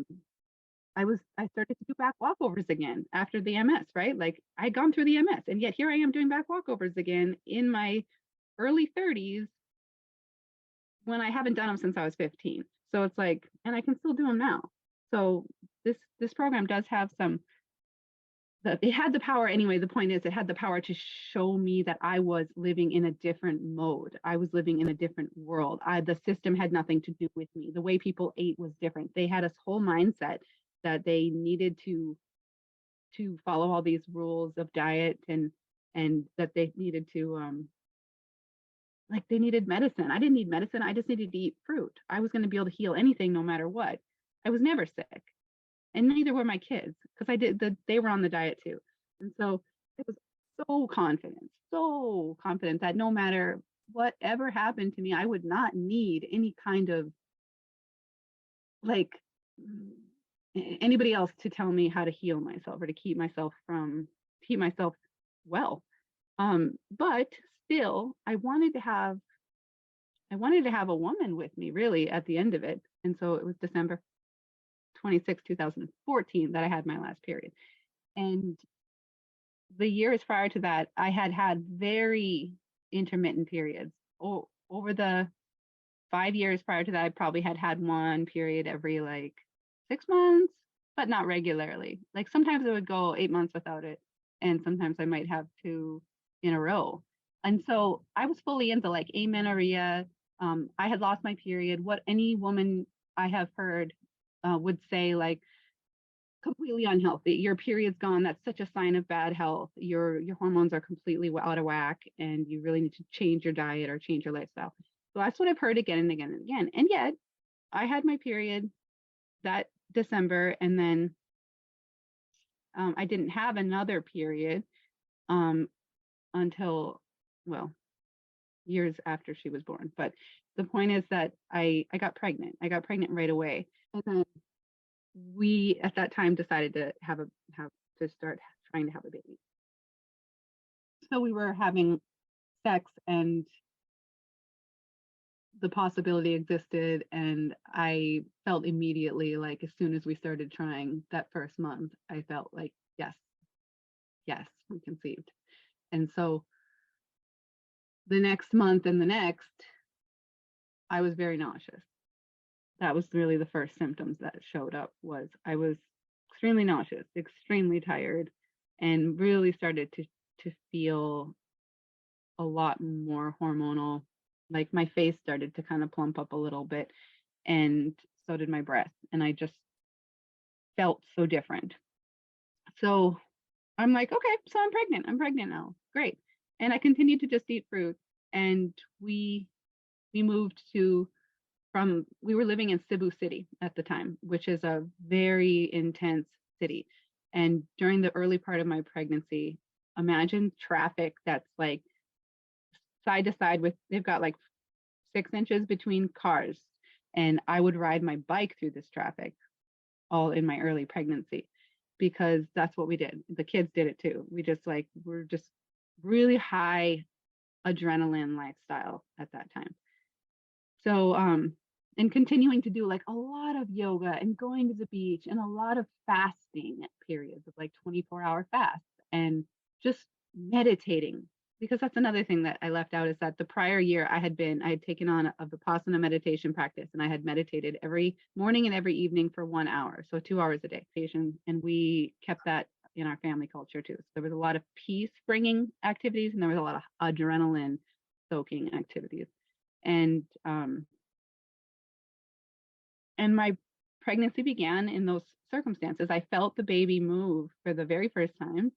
started to do back walkovers again after the MS, right? Like I'd gone through the MS, and yet here I am doing back walkovers again in my early 30s when I haven't done them since I was 15. So it's like, and I can still do them now. So this program does have it had the power anyway. The point is, it had the power to show me that I was living in a different mode. I was living in a different world. The system had nothing to do with me. The way people ate was different. They had a whole mindset that they needed to follow all these rules of diet, and that they needed to like they needed medicine. I didn't need medicine. I just needed to eat fruit. I was going to be able to heal anything no matter what. I was never sick. And neither were my kids, because they were on the diet too. And so it was so confident that no matter whatever happened to me, I would not need any kind of like anybody else to tell me how to heal myself or to keep myself well. But still, I wanted to have a woman with me really at the end of it. And so it was December 26, 2014 that I had my last period. And the years prior to that, I had very intermittent periods. Over the 5 years prior to that, I probably had one period every like 6 months, but not regularly. Like sometimes it would go 8 months without it, and sometimes I might have two in a row. And so I was fully into like amenorrhea. I had lost my period. What any woman I have heard would say, like, completely unhealthy. Your period's gone. That's such a sign of bad health. Your hormones are completely out of whack, and you really need to change your diet or change your lifestyle. So that's what I've heard again and again and again. And yet, I had my period that December, and then I didn't have another period um, until, well, years after she was born. But the point is that I got pregnant. I got pregnant right away, and then we at that time decided to have to start trying to have a baby. So we were having sex, and the possibility existed, and I felt immediately, like as soon as we started trying that first month, I felt like yes, we conceived. And so the next month and the next, I was very nauseous. That was really the first symptoms that showed up. Was I was extremely nauseous, extremely tired, and really started to feel a lot more hormonal. Like my face started to kind of plump up a little bit, and so did my breath. And I just felt so different. So I'm like, okay, so I'm pregnant. I'm pregnant now. Great. And I continued to just eat fruit. And we moved to from we were living in Cebu City at the time, which is a very intense city. And during the early part of my pregnancy, imagine traffic that's like side to side with they've got like 6 inches between cars. And I would ride my bike through this traffic all in my early pregnancy because that's what we did. The kids did it too. We're just really high adrenaline lifestyle at that time. So and continuing to do like a lot of yoga and going to the beach and a lot of fasting periods of like 24-hour fasts and just meditating, because that's another thing that I left out is that the prior year I had taken on a Vipassana meditation practice, and I had meditated every morning and every evening for 1 hour, so 2 hours a day. And we kept that in our family culture too. So there was a lot of peace bringing activities, and there was a lot of adrenaline soaking activities. And my pregnancy began in those circumstances. I felt the baby move for the very first time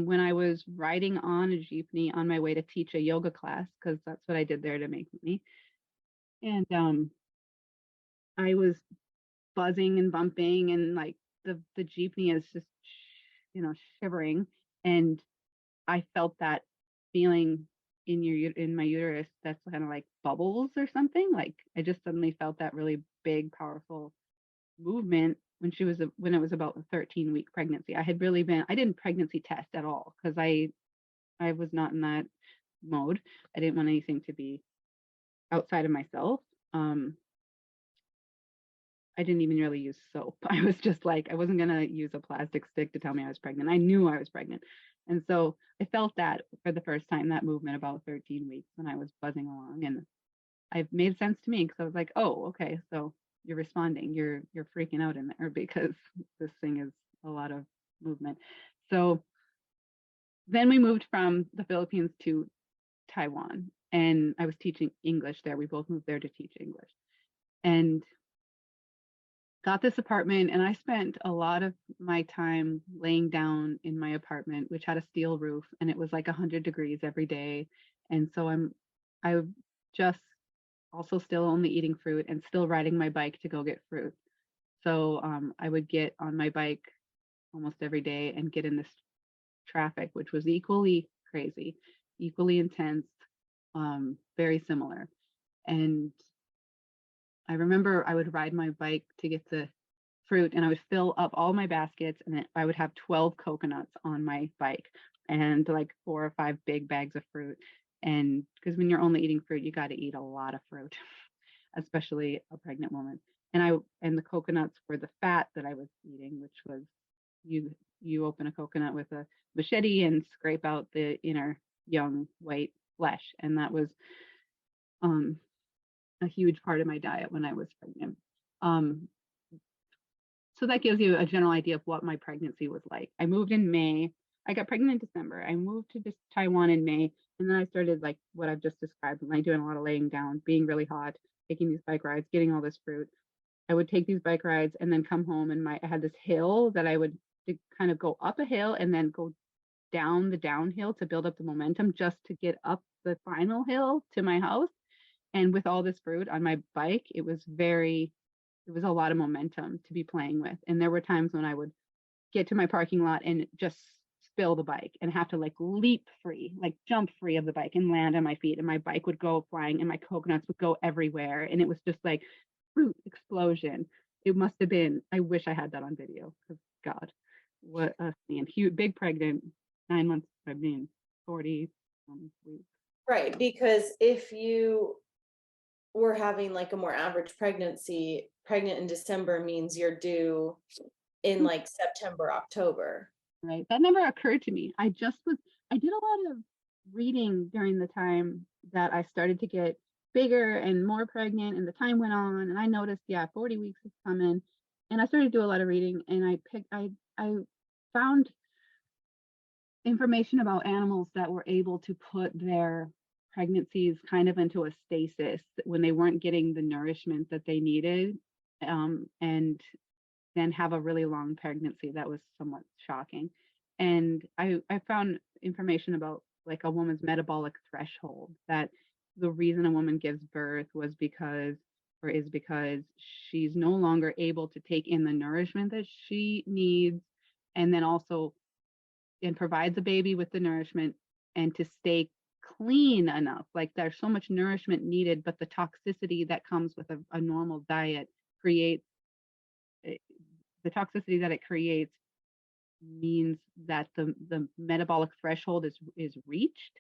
when I was riding on a jeepney on my way to teach a yoga class, because that's what I did there to make money. And I was buzzing and bumping, and like the jeepney is just, shivering. And I felt that feeling in my uterus that's kind of like bubbles or something. Like I just suddenly felt that really big, powerful movement when it was about a 13-week pregnancy. I didn't pregnancy test at all because I was not in that mode. I didn't want anything to be outside of myself. I didn't even really use soap. I was just like, I wasn't going to use a plastic stick to tell me I was pregnant. I knew I was pregnant. And so I felt that for the first time, that movement about 13 weeks when I was buzzing along. And it made sense to me because I was like, oh, okay, so you're responding. You're freaking out in there because this thing is a lot of movement. So then we moved from the Philippines to Taiwan, and I was teaching English there. We both moved there to teach English. And got this apartment, and I spent a lot of my time laying down in my apartment, which had a steel roof, and it was like 100 degrees every day. And so I just also still only eating fruit and still riding my bike to go get fruit. So I would get on my bike almost every day and get in this traffic, which was equally crazy, equally intense, very similar. And I remember I would ride my bike to get the fruit, and I would fill up all my baskets, and then I would have 12 coconuts on my bike and like 4 or 5 big bags of fruit. And because when you're only eating fruit, you got to eat a lot of fruit, especially a pregnant woman. And the coconuts were the fat that I was eating, which was you open a coconut with a machete and scrape out the inner young white flesh, and that was a huge part of my diet when I was pregnant. So that gives you a general idea of what my pregnancy was like. I moved in May. I got pregnant in December. I moved to Taiwan in May, and then I started like what I've just described, like doing a lot of laying down, being really hot, taking these bike rides, getting all this fruit. I would take these bike rides and then come home, and I had this hill that I would kind of go up a hill and then go down the downhill to build up the momentum just to get up the final hill to my house. And with all this fruit on my bike, it was a lot of momentum to be playing with. And there were times when I would get to my parking lot and just spill the bike and have to like leap free, like jump free of the bike and land on my feet. And my bike would go flying and my coconuts would go everywhere. And it was just like fruit explosion. It must have been, I wish I had that on video, because God, what a scene. Huge, big pregnant, 9 months, 40 weeks. Right, because if you were having like a more average pregnancy, pregnant in December means you're due in like September, October. Right. That never occurred to me. I did a lot of reading during the time that I started to get bigger and more pregnant, and the time went on, and I noticed, 40 weeks is coming. And I started to do a lot of reading, and I found information about animals that were able to put their pregnancies kind of into a stasis when they weren't getting the nourishment that they needed, and then have a really long pregnancy. That was somewhat shocking. And I found information about like a woman's metabolic threshold, that the reason a woman gives birth is because she's no longer able to take in the nourishment that she needs, and then also and provide the baby with the nourishment, and to stay clean enough. Like there's so much nourishment needed, but the toxicity that comes with a normal diet creates the toxicity that it creates means that the metabolic threshold is reached.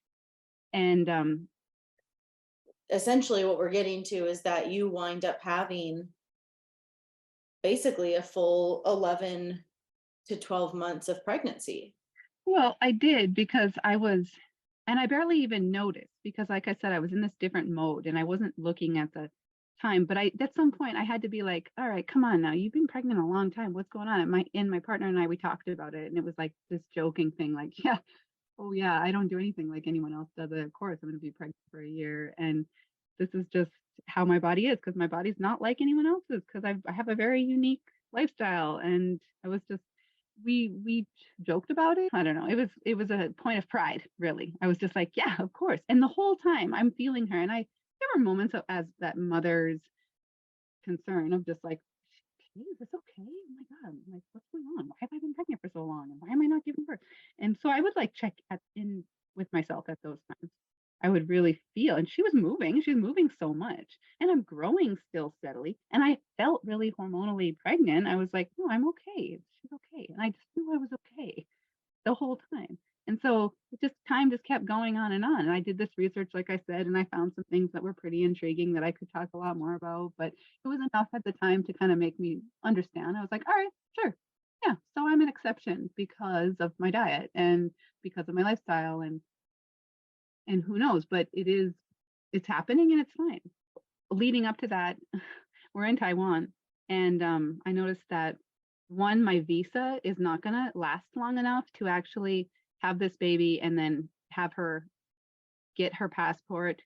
And essentially what we're getting to is that you wind up having basically a full 11 to 12 months of pregnancy. Well, I did, because and I barely even noticed, because like I said, I was in this different mode and I wasn't looking at the time. But at some point I had to be like, all right, come on now, you've been pregnant a long time, what's going on? And my partner and I, we talked about it, and it was like this joking thing, like, I don't do anything like anyone else does. Of course I'm going to be pregnant for a year, and this is just how my body is, because my body's not like anyone else's, because I have a very unique lifestyle. And I was just, we joked about it. I don't know, it was a point of pride, really. I was just like, yeah, of course. And the whole time I'm feeling her, and there were moments as that mother's concern of just like, is this okay? Oh my God, I'm like, what's going on? Why have I been pregnant for so long? And why am I not giving birth? And so I would like check in with myself at those times. I would really feel, and she's moving so much, and I'm growing still steadily. And I felt really hormonally pregnant. I was like, no, I'm okay. She's okay. And I just knew I was okay the whole time. And so time just kept going on. And I did this research, like I said, and I found some things that were pretty intriguing that I could talk a lot more about, but it was enough at the time to kind of make me understand. I was like, all right, sure. Yeah. So I'm an exception because of my diet and because of my lifestyle, and who knows, but it's happening, and it's fine. Leading up to that, we're in Taiwan, and I noticed that my visa is not going to last long enough to actually have this baby and then have her get her passport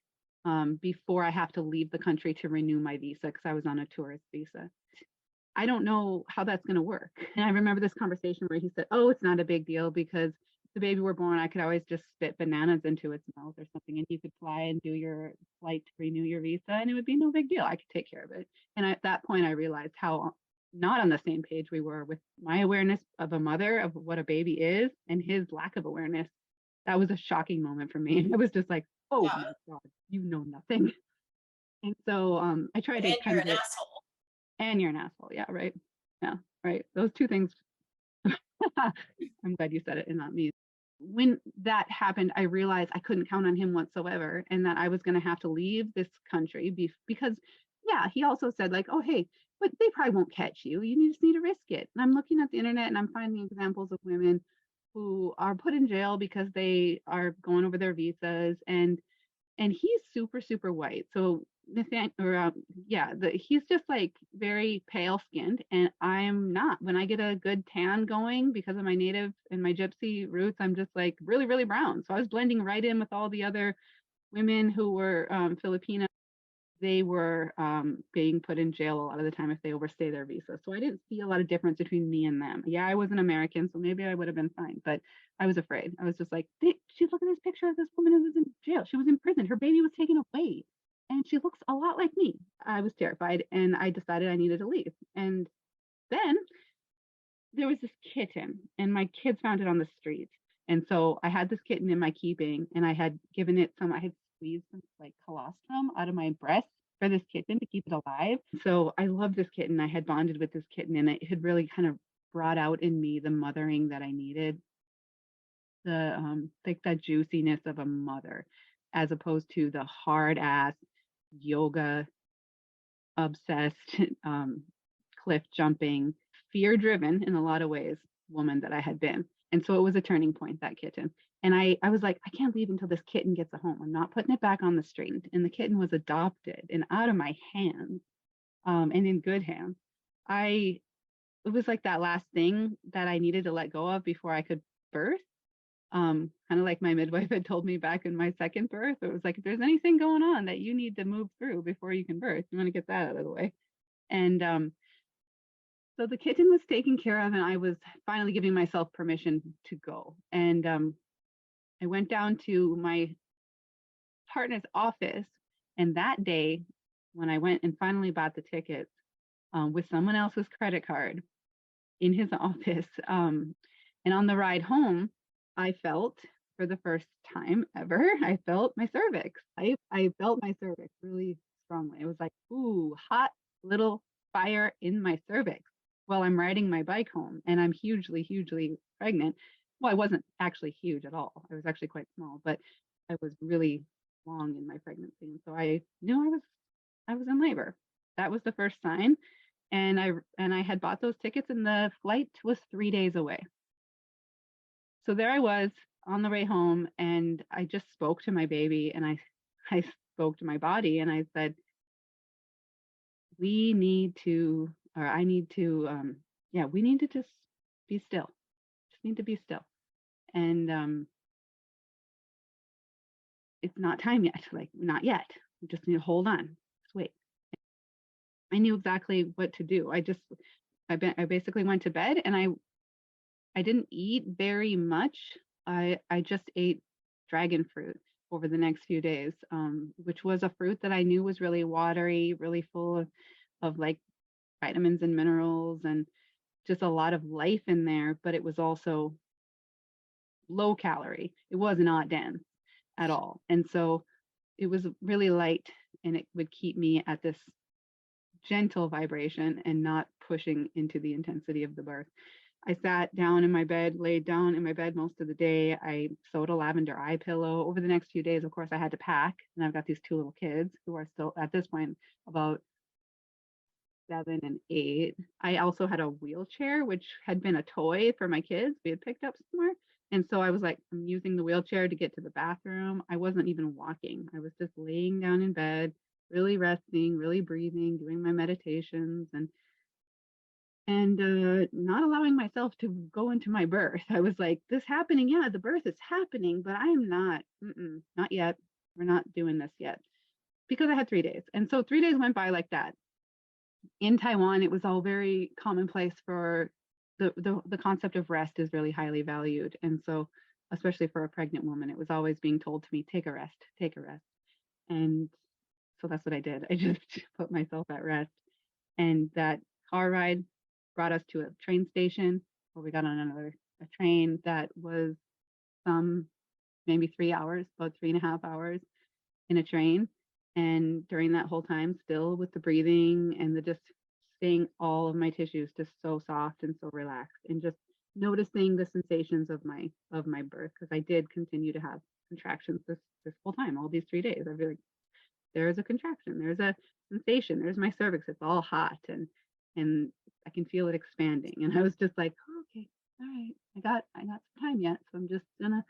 before I have to leave the country to renew my visa, because I was on a tourist visa. I don't know how that's going to work. And I remember this conversation where he said, oh, it's not a big deal, because the baby were born, I could always just spit bananas into its mouth or something, and you could fly and do your flight to renew your visa, and it would be no big deal. I could take care of it. And at that point, I realized how not on the same page we were with my awareness of a mother, of what a baby is, and his lack of awareness. That was a shocking moment for me. I was just like, oh Yeah. my God, you know nothing. And so I try to And kind you're of an get, asshole. and you're an asshole. Yeah, right. Yeah, right. Those two things. I'm glad you said it and not me. When that happened, I realized I couldn't count on him whatsoever and that I was going to have to leave this country because, yeah, he also said, like, oh, hey, but they probably won't catch you. You just need to risk it. And I'm looking at the internet and I'm finding examples of women who are put in jail because they are going over their visas, and he's super super white, so Nathan, or yeah, he's just like very pale skinned, and I'm not. When I get a good tan going because of my native and my gypsy roots, I'm just like really really brown. So I was blending right in with all the other women who were Filipino. They were being put in jail a lot of the time if they overstay their visa. So I didn't see a lot of difference between me and them. Yeah, I was an American, so maybe I would have been fine, but I was afraid. I was just like, she's looking at this picture of this woman who was in jail. She was in prison. Her baby was taken away, and she looks a lot like me. I was terrified, and I decided I needed to leave. And then there was this kitten, and my kids found it on the street. And so I had this kitten in my keeping, and I had given it some, I had squeezed some like colostrum out of my breast for this kitten to keep it alive. So I love this kitten. I had bonded with this kitten, and it had really kind of brought out in me the mothering that I needed, the like that juiciness of a mother, as opposed to the hard ass yoga obsessed, cliff jumping, fear driven in a lot of ways woman that I had been. And so it was a turning point, that kitten. And I was like, I can't leave until this kitten gets a home. I'm not putting it back on the street. And the kitten was adopted and out of my hands, and in good hands. It was like that last thing that I needed to let go of before I could birth. Kind of like my midwife had told me back in my second birth. It was like, if there's anything going on that you need to move through before you can birth, you want to get that out of the way. And so the kitten was taken care of, and I was finally giving myself permission to go. And I went down to my partner's office, and that day, when I went and finally bought the tickets with someone else's credit card in his office, and on the ride home, I felt for the first time ever, I felt my cervix. I felt my cervix really strongly. It was like, ooh, hot little fire in my cervix while I'm riding my bike home. And I'm hugely, hugely pregnant. Well, I wasn't actually huge at all. I was actually quite small, but I was really long in my pregnancy. And so I knew I was in labor. That was the first sign. And I had bought those tickets, and the flight was 3 days away. So there I was on the way home, and I just spoke to my baby, and I spoke to my body, and I said, we need to, or I need to, yeah, we need to just be still. Just need to be still. And it's not time yet, like not yet. We just need to hold on. Just wait. I knew exactly what to do. I basically went to bed, and I didn't eat very much. I just ate dragon fruit over the next few days, which was a fruit that I knew was really watery, really full of like vitamins and minerals and just a lot of life in there, but it was also low calorie. It was not dense at all. And so it was really light, and it would keep me at this gentle vibration and not pushing into the intensity of the birth. I sat down in my bed, laid down in my bed most of the day. I sewed a lavender eye pillow. Over the next few days, of course, I had to pack. And I've got these two little kids who are still, at this point, about 7 and 8. I also had a wheelchair, which had been a toy for my kids. We had picked up somewhere. And so I was like, I'm using the wheelchair to get to the bathroom. I wasn't even walking. I was just laying down in bed, really resting, really breathing, doing my meditations, and not allowing myself to go into my birth. I was like, this happening, yeah, the birth is happening, but I'm not, not yet. We're not doing this yet, because I had 3 days. And so 3 days went by like that. In Taiwan, it was all very commonplace for the concept of rest is really highly valued. And so, especially for a pregnant woman, it was always being told to me, take a rest, take a rest. And so that's what I did. I just put myself at rest. And that car ride brought us to a train station where we got on a train that was maybe 3 hours, about 3.5 hours. in a train. And during that whole time, still with the breathing and the just staying all of my tissues just so soft and so relaxed, and just noticing the sensations of my birth, because I did continue to have contractions this whole time, all these 3 days. I'd be like, there's a contraction, there's a sensation, there's my cervix, it's all hot, and I can feel it expanding. And I was just like, oh, okay, all right, I got some time yet, so I'm just gonna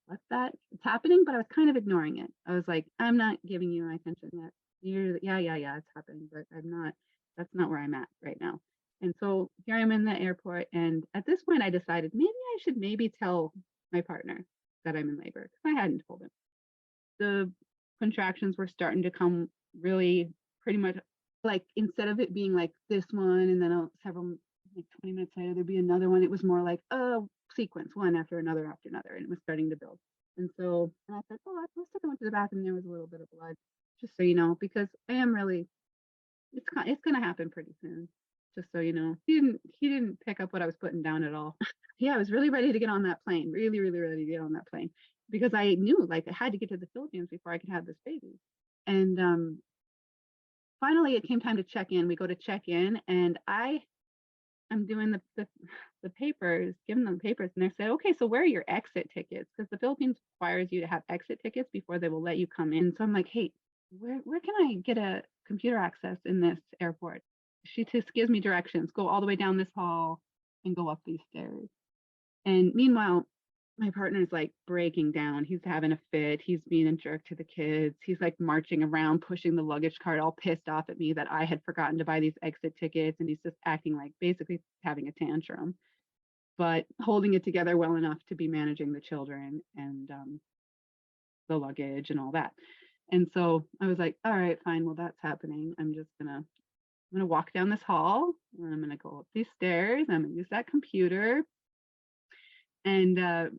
let that, it's happening. But I was kind of ignoring it. I was like, I'm not giving you my attention yet. Yeah, it's happening, but I'm not, that's not where I'm at right now. And so here I'm in the airport, and at this point I decided maybe I should maybe tell my partner that I'm in labor, because I hadn't told him. The contractions were starting to come really pretty much, like, instead of it being like this one and then several, like 20 minutes later there'd be another one, it was more like a sequence, one after another, and it was starting to build. And I said, oh, I must have gone to the bathroom, there was a little bit of blood, just so you know, because I am really, it's going to happen pretty soon, just so you know. He didn't pick up what I was putting down at all. Yeah, I was really ready to get on that plane, really, really ready to get on that plane, because I knew, like, I had to get to the Philippines before I could have this baby. And finally it came time to check in. We go to check in, and I'm doing the papers, giving them the papers, and they said, okay, so where are your exit tickets? Because the Philippines requires you to have exit tickets before they will let you come in. So I'm like, hey, where can I get a computer access in this airport? She just gives me directions, go all the way down this hall and go up these stairs. And meanwhile, my partner's like breaking down. He's having a fit. He's being a jerk to the kids. He's like marching around, pushing the luggage cart, all pissed off at me that I had forgotten to buy these exit tickets. And he's just acting like basically having a tantrum, but holding it together well enough to be managing the children and the luggage and all that. And so I was like, all right, fine. Well, that's happening. I'm gonna walk down this hall, and I'm gonna go up these stairs. I'm gonna use that computer and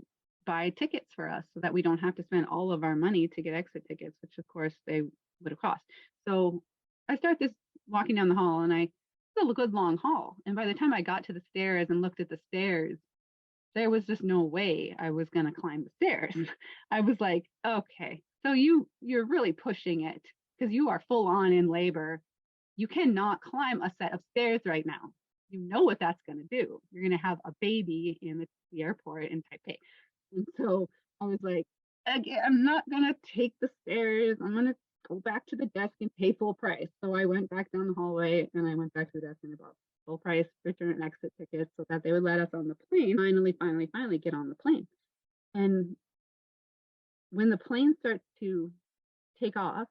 buy tickets for us, so that we don't have to spend all of our money to get exit tickets, which of course they would have cost. So I start this walking down the hall, and it's a good long hall. And by the time I got to the stairs and looked at the stairs, there was just no way I was going to climb the stairs. I was like, okay, so you're really pushing it, because you are full on in labor. You cannot climb a set of stairs right now. You know what that's going to do. You're going to have a baby in the airport in Taipei. And so I was like, again, I'm not going to take the stairs. I'm going to go back to the desk and pay full price. So I went back down the hallway, and I went back to the desk and I bought full price return and exit tickets so that they would let us on the plane. Finally get on the plane. And when the plane starts to take off,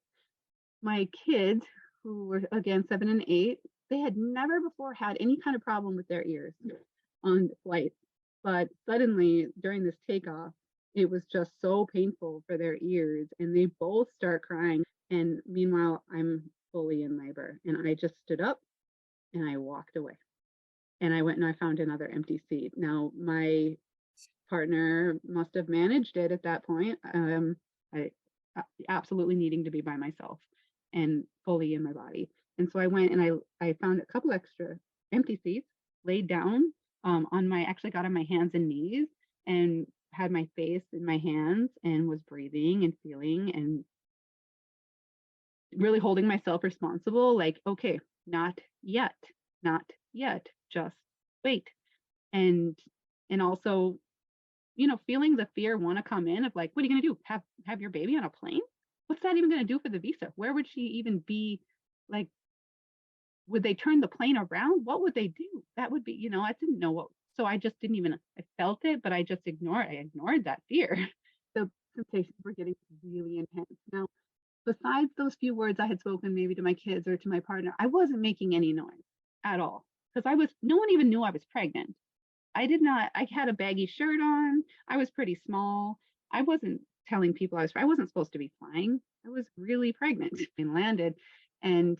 my kids, who were again 7 and 8, they had never before had any kind of problem with their ears on the flight. But suddenly during this takeoff, it was just so painful for their ears, and they both start crying. And meanwhile, I'm fully in labor, and I just stood up and I walked away. And I went and I found another empty seat. Now, my partner must have managed it at that point. I absolutely needing to be by myself and fully in my body. And so I went and I found a couple extra empty seats, laid down actually got on my hands and knees and had my face in my hands and was breathing and feeling and really holding myself responsible. Like, okay, not yet, just wait. And also, feeling the fear want to come in of like, what are you going to do? Have your baby on a plane? What's that even going to do for the visa? Where would she even be? Like, would they turn the plane around? What would they do? That would be, I didn't know what, so I just didn't even, I felt it, but I ignored that fear. The sensations were getting really intense. Now, besides those few words I had spoken maybe to my kids or to my partner, I wasn't making any noise at all, because no one even knew I was pregnant. I had a baggy shirt on. I was pretty small. I wasn't telling people I wasn't supposed to be flying. I was really pregnant and landed. And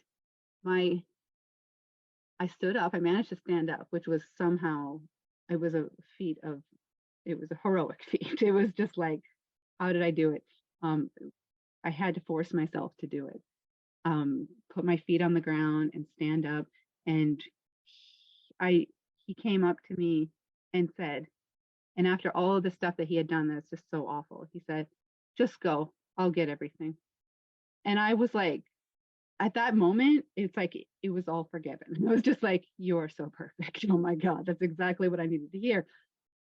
I stood up. I managed to stand up, which was somehow, it was a heroic feat. It was just like, how did I do it? I had to force myself to do it. Put my feet on the ground and stand up. And he came up to me and said, and after all of the stuff that he had done that's just so awful, he said, just go, I'll get everything. And I was like, at that moment, it's like it was all forgiven. It was just like, you're so perfect. Oh my God, that's exactly what I needed to hear.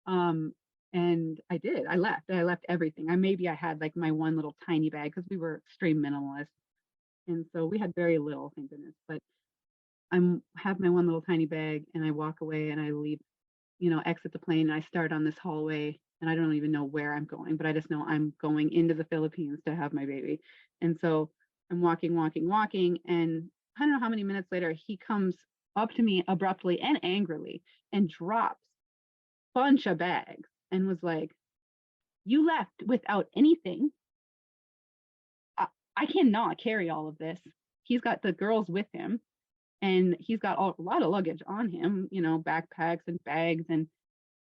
And I did. I left everything. I had like my one little tiny bag because we were extreme minimalists. And so we had very little, thank goodness. But have my one little tiny bag and I walk away and I leave, exit the plane and I start on this hallway and I don't even know where I'm going, but I just know I'm going into the Philippines to have my baby. And so I'm walking, and I don't know how many minutes later he comes up to me abruptly and angrily and drops a bunch of bags and was like, "You left without anything. I cannot carry all of this." He's got the girls with him and he's got a lot of luggage on him, backpacks and bags,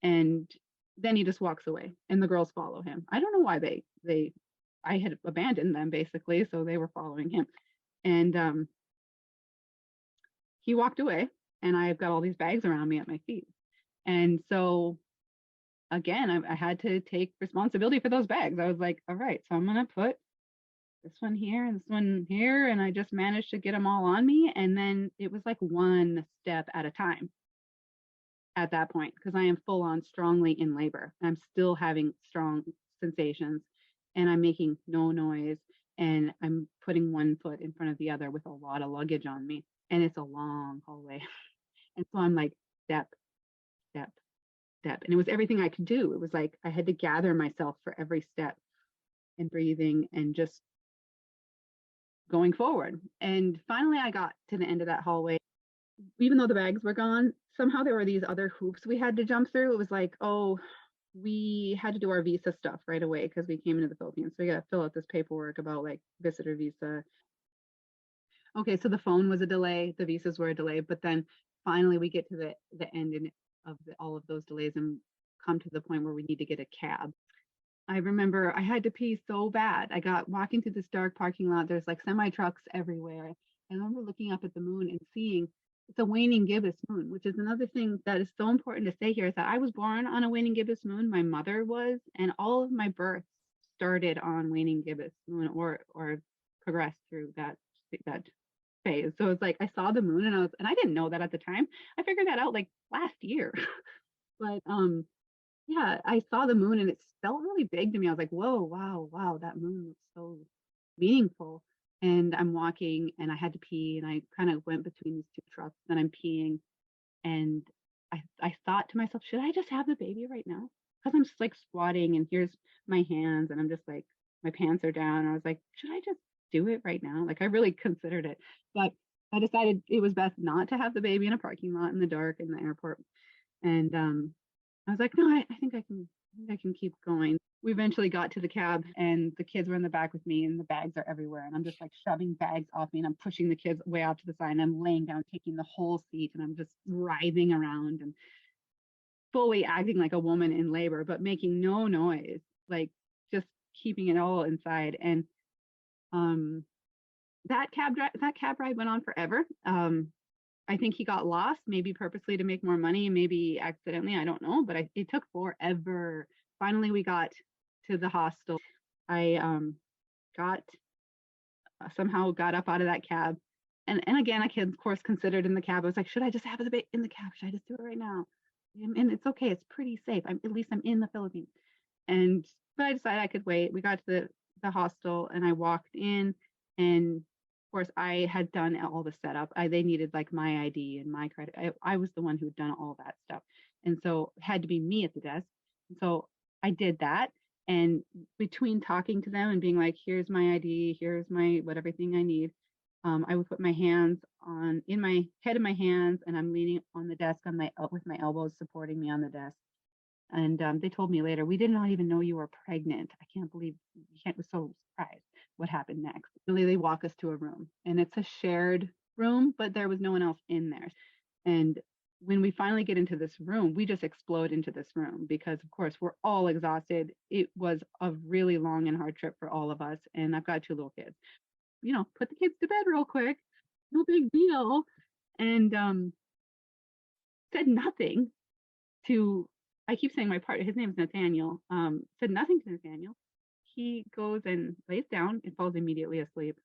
and then he just walks away and the girls follow him. I don't know why I had abandoned them basically, so they were following him. And he walked away and I've got all these bags around me at my feet. And so again, I had to take responsibility for those bags. I was like, all right, so I'm going to put this one here and this one here. And I just managed to get them all on me. And then it was like one step at a time at that point, because I am full on strongly in labor. I'm still having strong sensations and I'm making no noise. And I'm putting one foot in front of the other with a lot of luggage on me. And it's a long hallway. And so I'm like, step, step, step. And it was everything I could do. It was like I had to gather myself for every step and breathing and just going forward. And finally, I got to the end of that hallway. Even though the bags were gone, somehow there were these other hoops we had to jump through. It was like, oh, we had to do our visa stuff right away because we came into the Philippines. So we got to fill out this paperwork about like visitor visa. Okay, so the phone was a delay, the visas were a delay, but then finally we get to the end of all of those delays and come to the point where we need to get a cab. I remember I had to pee so bad. I got walking through this dark parking lot. There's like semi trucks everywhere. I remember looking up at the moon and seeing it's a waning gibbous moon, which is another thing that is so important to say here is that I was born on a waning gibbous moon. My mother was, and all of my births started on waning gibbous moon or progressed through that phase. So it's like I saw the moon and I didn't know that at the time. I figured that out like last year. But yeah, I saw the moon and it felt really big to me. I was like, whoa, wow, that moon looks so meaningful. And I'm walking and I had to pee and I kind of went between these two trucks and I'm peeing. And I thought to myself, should I just have the baby right now? Because I'm just like squatting and here's my hands and I'm just like, my pants are down. And I was like, should I just do it right now? Like I really considered it. But I decided it was best not to have the baby in a parking lot in the dark in the airport. And I was like, no, I think I can keep going. We eventually got to the cab and the kids were in the back with me and the bags are everywhere. And I'm just like shoving bags off me and I'm pushing the kids way off to the side and I'm laying down, taking the whole seat and I'm just writhing around and fully acting like a woman in labor, but making no noise, like just keeping it all inside. And that cab ride went on forever. I think he got lost, maybe purposely to make more money, maybe accidentally, I don't know, but it took forever. Finally, we got to the hostel. I somehow got up out of that cab. And again, I can, of course, considered in the cab. I was like, should I just have the baby in the cab? Should I just do it right now? And it's okay. It's pretty safe. At least I'm in the Philippines. But I decided I could wait. We got to the hostel and I walked in and of course, I had done all the setup. They needed like my ID and my credit. I was the one who had done all that stuff. And so it had to be me at the desk. And so I did that. And between talking to them and being like, here's my ID, here's everything I need. I would put my hands in my head in my hands and I'm leaning on the desk with my elbows supporting me on the desk. And they told me later, we did not even know you were pregnant. I can't believe was so surprised what happened next. Really, they walk us to a room and it's a shared room, but there was no one else in there. And when we finally get into this room, we just explode into this room because of course we're all exhausted. It was a really long and hard trip for all of us. And I've got two little kids, put the kids to bed real quick. No big deal. And said nothing to, I keep saying my partner, his name is Nathaniel, said nothing to Nathaniel. he goes and lays down and falls immediately asleep.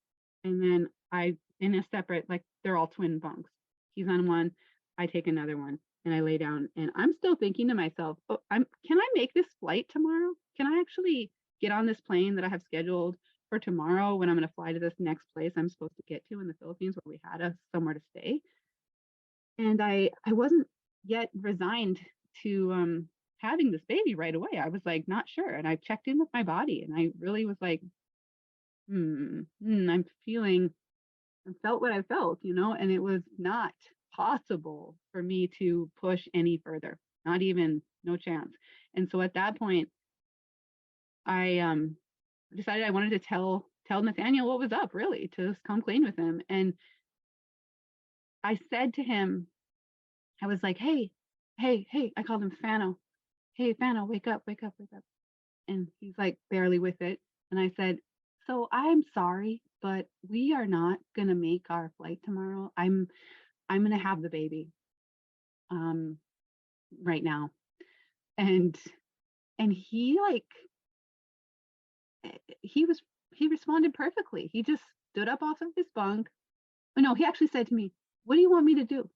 And then I, in a separate, like they're all twin bunks. He's on one, I take another one, and I lay down. And I'm still thinking to myself, oh, can I make this flight tomorrow? Can I actually get on this plane that I have scheduled for tomorrow when I'm going to fly to this next place I'm supposed to get to in the Philippines where we had somewhere to stay? And I wasn't yet resigned to having this baby right away. I was like not sure, and I checked in with my body, and I really was like, I'm feeling, I felt what I felt, and it was not possible for me to push any further, not even, no chance. And so at that point, I decided I wanted to tell Nathaniel what was up, really, to just come clean with him. And I said to him, I was like, hey, I called him Fano. Hey, Fano, wake up. And he's like barely with it. And I said, so I'm sorry, but we are not going to make our flight tomorrow. I'm going to have the baby right now. And he he responded perfectly. He just stood up off of his bunk. Oh, no, he actually said to me, what do you want me to do?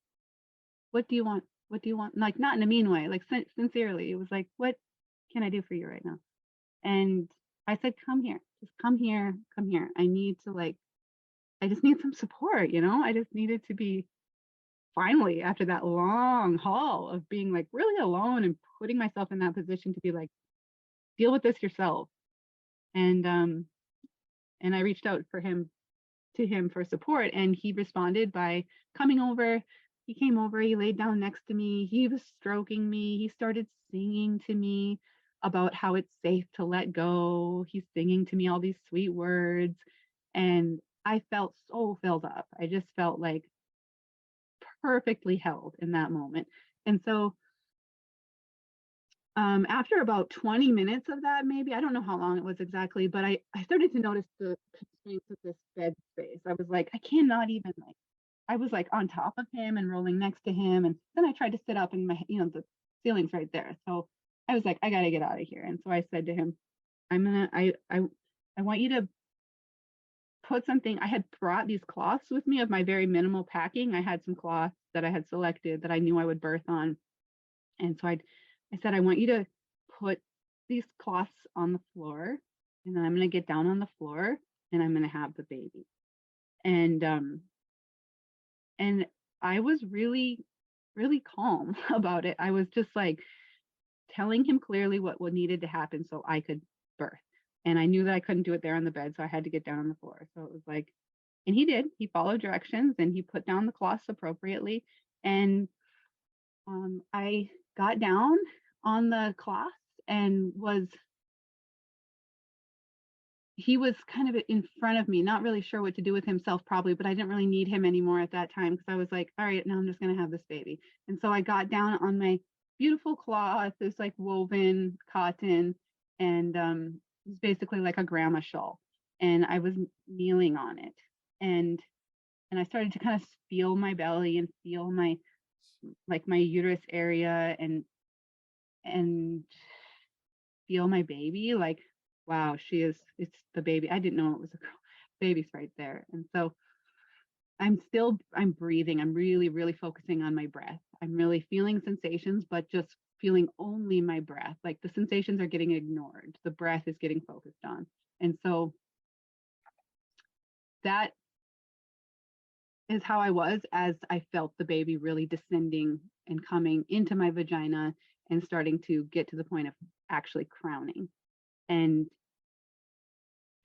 What do you want? What do you want? Like, not in a mean way, like sincerely. It was like, what can I do for you right now? And I said, come here, just come here. I need to I just need some support, I just needed to be, finally, after that long haul of being like really alone and putting myself in that position to be like, deal with this yourself. And I reached out to him for support, and he responded by coming over. He came over, he laid down next to me, he was stroking me, he started singing to me about how it's safe to let go. He's singing to me all these sweet words, and I felt so filled up. I just felt like perfectly held in that moment. And so after about 20 minutes of that, maybe, I don't know how long it was exactly, but I started to notice the constraints of this bed space. I was like, I cannot even I was like on top of him and rolling next to him. And then I tried to sit up, and my, the ceiling's right there. So I was like, I got to get out of here. And so I said to him, I want you to put something. I had brought these cloths with me of my very minimal packing. I had some cloths that I had selected that I knew I would birth on. And so I said, I want you to put these cloths on the floor, and then I'm going to get down on the floor, and I'm going to have the baby. And I was really, really calm about it. I was just like telling him clearly what needed to happen so I could birth. And I knew that I couldn't do it there on the bed, so I had to get down on the floor. So it was like, and he did. He followed directions, and he put down the cloths appropriately. And I got down on the cloths and he was kind of in front of me, not really sure what to do with himself probably, but I didn't really need him anymore at that time, because I was like, all right, now I'm just going to have this baby. And so I got down on my beautiful cloth. It's like woven cotton, and it's basically like a grandma shawl. And I was kneeling on it. And I started to kind of feel my belly and feel my uterus area, and feel my baby, like, wow, it's the baby. I didn't know it was a girl. Baby's right there. And so I'm breathing. I'm really, really focusing on my breath. I'm really feeling sensations, but just feeling only my breath. Like the sensations are getting ignored. The breath is getting focused on. And so that is how I was as I felt the baby really descending and coming into my vagina and starting to get to the point of actually crowning. And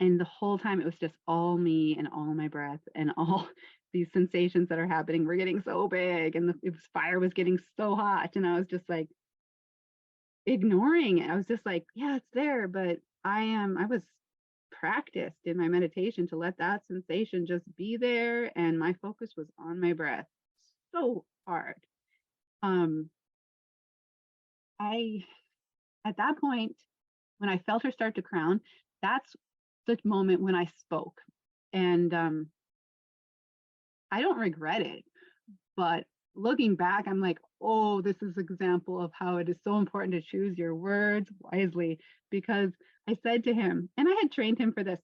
the whole time it was just all me and all my breath, and all these sensations that are happening were getting so big, and the fire was getting so hot, and I was just like ignoring it. I was just like, yeah, it's there, but I was practiced in my meditation to let that sensation just be there, and my focus was on my breath. So hard. At that point, when I felt her start to crown, that's the moment when I spoke. And I don't regret it, but looking back, I'm like, oh, this is an example of how it is so important to choose your words wisely. Because I said to him, and I had trained him for this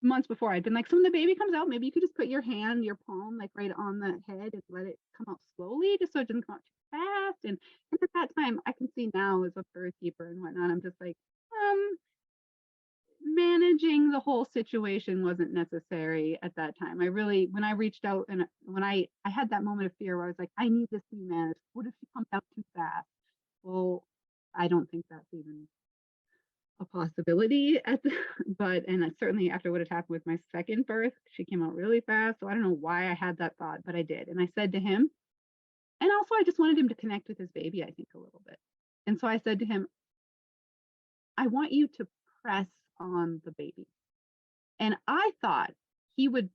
months before, I'd been like, so when the baby comes out, maybe you could just put your hand, your palm, like right on the head and let it come out slowly, just so it doesn't come out too fast. And at that time, I can see now as a birth keeper and whatnot, I'm just like, managing the whole situation wasn't necessary at that time. I really, when I reached out and when I had that moment of fear where I was like, I need this to be managed. What if she comes out too fast? Well, I don't think that's even a possibility at the, but, and certainly after what had happened with my second birth, she came out really fast. So I don't know why I had that thought, but I did. And I said to him, and also I just wanted him to connect with his baby, I think, a little bit. And so I said to him, I want you to press on the baby. And I thought he would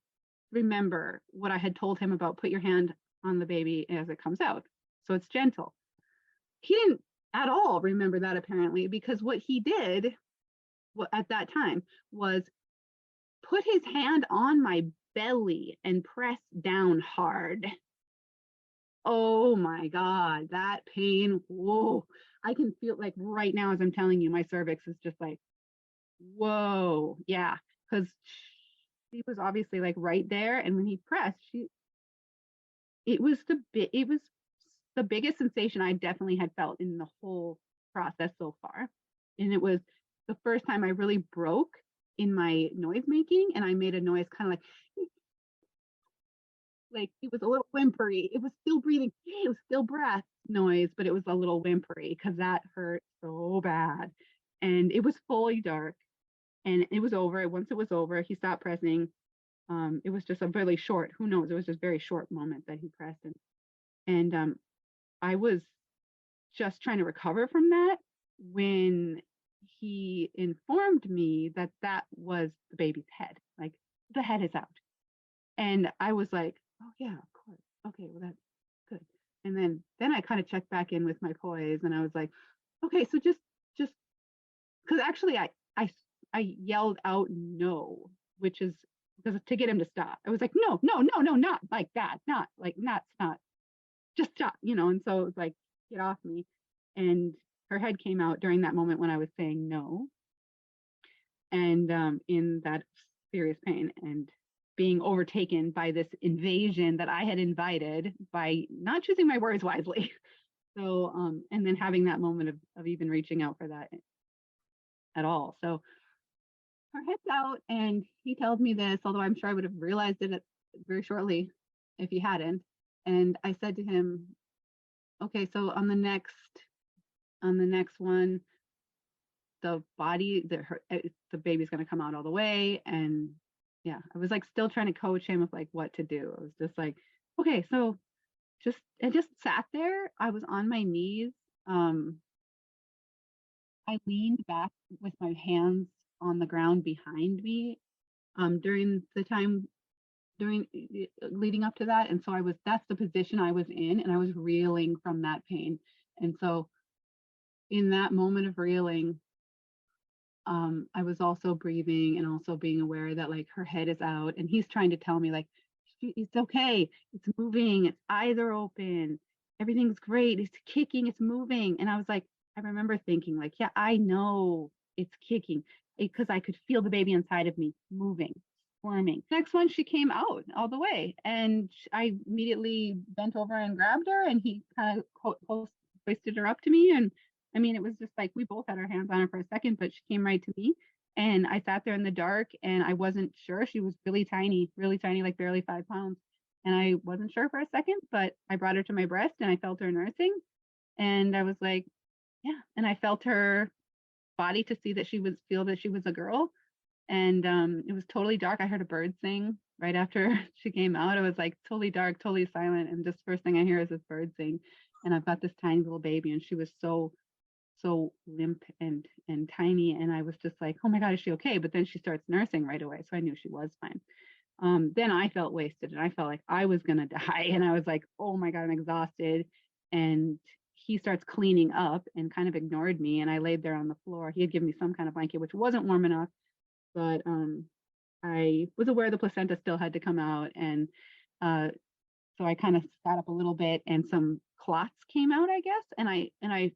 remember what I had told him about put your hand on the baby as it comes out. So it's gentle. He didn't at all remember that, apparently, because what he did at that time was put his hand on my belly and press down hard. Oh my God, that pain. Whoa. I can feel like right now, as I'm telling you, my cervix is just like, whoa. Yeah. Because she was obviously like right there. And when he pressed, it was the biggest sensation I definitely had felt in the whole process so far. And it was the first time I really broke in my noise making, and I made a noise kind of like it was a little whimpery. It was still breathing. It was still breath noise, but it was a little whimpery because that hurt so bad. And it was fully dark, and it was over. Once it was over, he stopped pressing. It was just a really short, who knows, it was just very short moment that he pressed. And I was just trying to recover from that when he informed me that that was the baby's head, like the head is out. And I was like, oh yeah, of course. Okay, well that's good. And then I kind of checked back in with my poise, and I was like, okay, so just because actually I yelled out no, which is because to get him to stop. I was like, no, not like that, not like not just stop, And so it was like, get off me. And her head came out during that moment when I was saying no, and in that serious pain and being overtaken by this invasion that I had invited by not choosing my words wisely. So and then having that moment of even reaching out for that at all. So her head's out, and he tells me this, although I'm sure I would have realized it very shortly if he hadn't. And I said to him, okay, so on the next one, the baby's going to come out all the way. And yeah, I was like still trying to coach him of like what to do. I was just like, okay, so I just sat there. I was on my knees. I leaned back with my hands on the ground behind me during the time leading up to that. And so that's the position I was in, and I was reeling from that pain. And so in that moment of reeling, I was also breathing and also being aware that like her head is out, and he's trying to tell me like, it's okay, it's moving, its eyes are open, everything's great, it's kicking, it's moving. And I was like, I remember thinking like, yeah, I know it's kicking, because I could feel the baby inside of me moving, squirming. Next one, she came out all the way, and I immediately bent over and grabbed her, and he kind of hoisted her up to me. And I mean, it was just like we both had our hands on her for a second, but she came right to me. And I sat there in the dark, and I wasn't sure. She was really tiny, like barely 5 pounds. And I wasn't sure for a second, but I brought her to my breast, and I felt her nursing. And I was like, yeah. And I felt her body to feel that she was a girl. And it was totally dark. I heard a bird sing right after she came out. It was like totally dark, totally silent. And just first thing I hear is this bird sing. And I've got this tiny little baby, and she was so limp and tiny. And I was just like, oh my God, is she okay? But then she starts nursing right away. So I knew she was fine. Then I felt wasted, and I felt like I was going to die. And I was like, oh my God, I'm exhausted. And he starts cleaning up and kind of ignored me. And I laid there on the floor. He had given me some kind of blanket, which wasn't warm enough, but I was aware the placenta still had to come out. And so So I kind of sat up a little bit and some clots came out, I guess. And I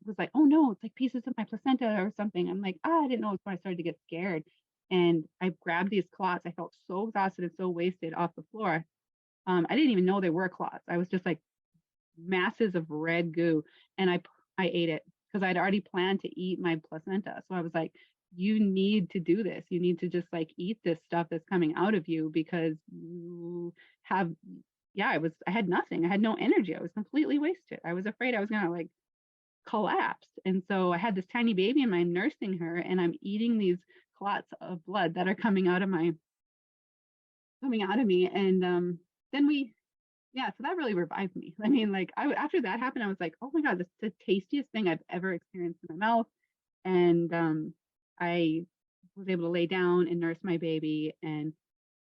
was like, oh no, it's like pieces of my placenta or something. I'm like, I didn't know. It's when I started to get scared. And I grabbed these clots. I felt so exhausted and so wasted off the floor. I didn't even know they were clots. I was just like masses of red goo. And I ate it because I'd already planned to eat my placenta. So I was like, you need to do this. You need to just like eat this stuff that's coming out of you because you have, I had nothing. I had no energy. I was completely wasted. I was afraid I was going to like collapse. And so I had this tiny baby and I'm nursing her and I'm eating these clots of blood that are coming out of me. And then so that really revived me. I mean, like after that happened, I was like, oh my God, this is the tastiest thing I've ever experienced in my mouth. And I was able to lay down and nurse my baby and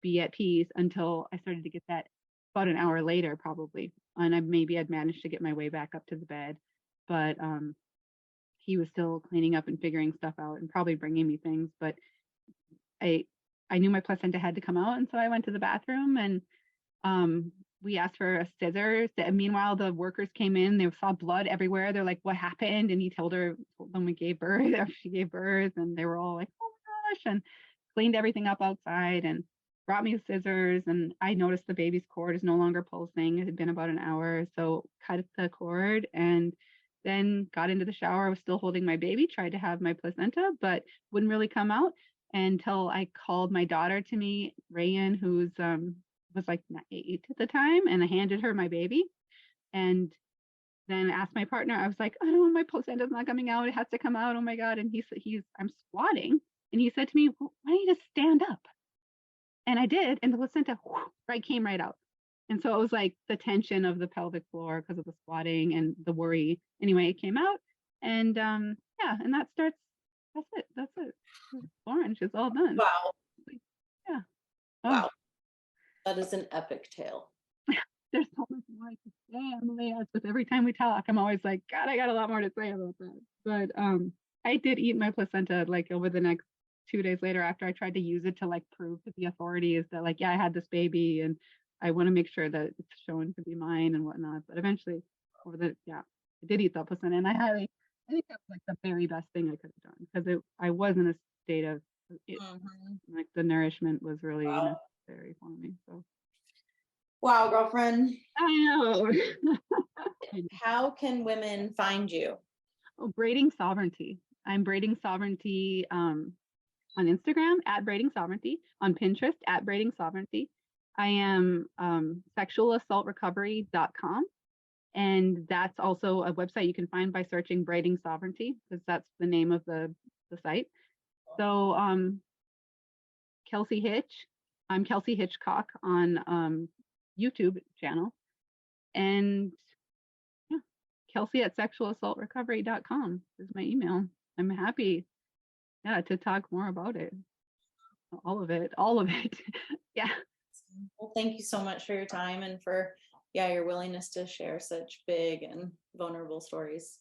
be at peace until I started to get that about an hour later, probably. And I'd managed to get my way back up to the bed, but he was still cleaning up and figuring stuff out and probably bringing me things. But I knew my placenta had to come out, and so I went to the bathroom and we asked for a scissors. Meanwhile, the workers came in. They saw blood everywhere. They're like, "What happened?" And he told them we gave birth. Or she gave birth, and they were all like, "Oh my gosh!" And cleaned everything up outside and brought me scissors. And I noticed the baby's cord is no longer pulsing. It had been about an hour, so cut the cord and then got into the shower. I was still holding my baby. Tried to have my placenta, but wouldn't really come out until I called my daughter to me, Rayan, who's was like 8 at the time, and I handed her my baby and then asked my partner. I was like, I don't know, my placenta's not coming out. It has to come out. Oh my God. And I'm squatting. And he said to me, well, why don't you just stand up? And I did. And the placenta came right out. And so it was like the tension of the pelvic floor because of the squatting and the worry. Anyway, it came out. And and that's it. That's it. Orange is all done. Wow. Yeah. Wow. That is an epic tale. There's so much more I could say, Emily. With every time we talk, I'm always like, God, I got a lot more to say about that. But I did eat my placenta like over the next 2 days later after I tried to use it to like prove to the authorities that like, I had this baby and I want to make sure that it's shown to be mine and whatnot. But eventually I did eat that placenta, and I think that was like the very best thing I could have done because I was in a state of like the nourishment was really necessary for me. So. Wow, girlfriend. I know. How can women find you? Oh, Braiding Sovereignty. I'm Braiding Sovereignty on Instagram at Braiding Sovereignty, on Pinterest at Braiding Sovereignty. I am sexualassaultrecovery.com. And that's also a website you can find by searching Braiding Sovereignty, because that's the name of the site. So Kelsey Hitch. I'm Kelsey Hitchcock on YouTube channel, and Kelsey at sexualassaultrecovery.com is my email. I'm happy to talk more about it. All of it. Yeah. Well, thank you so much for your time and for your willingness to share such big and vulnerable stories.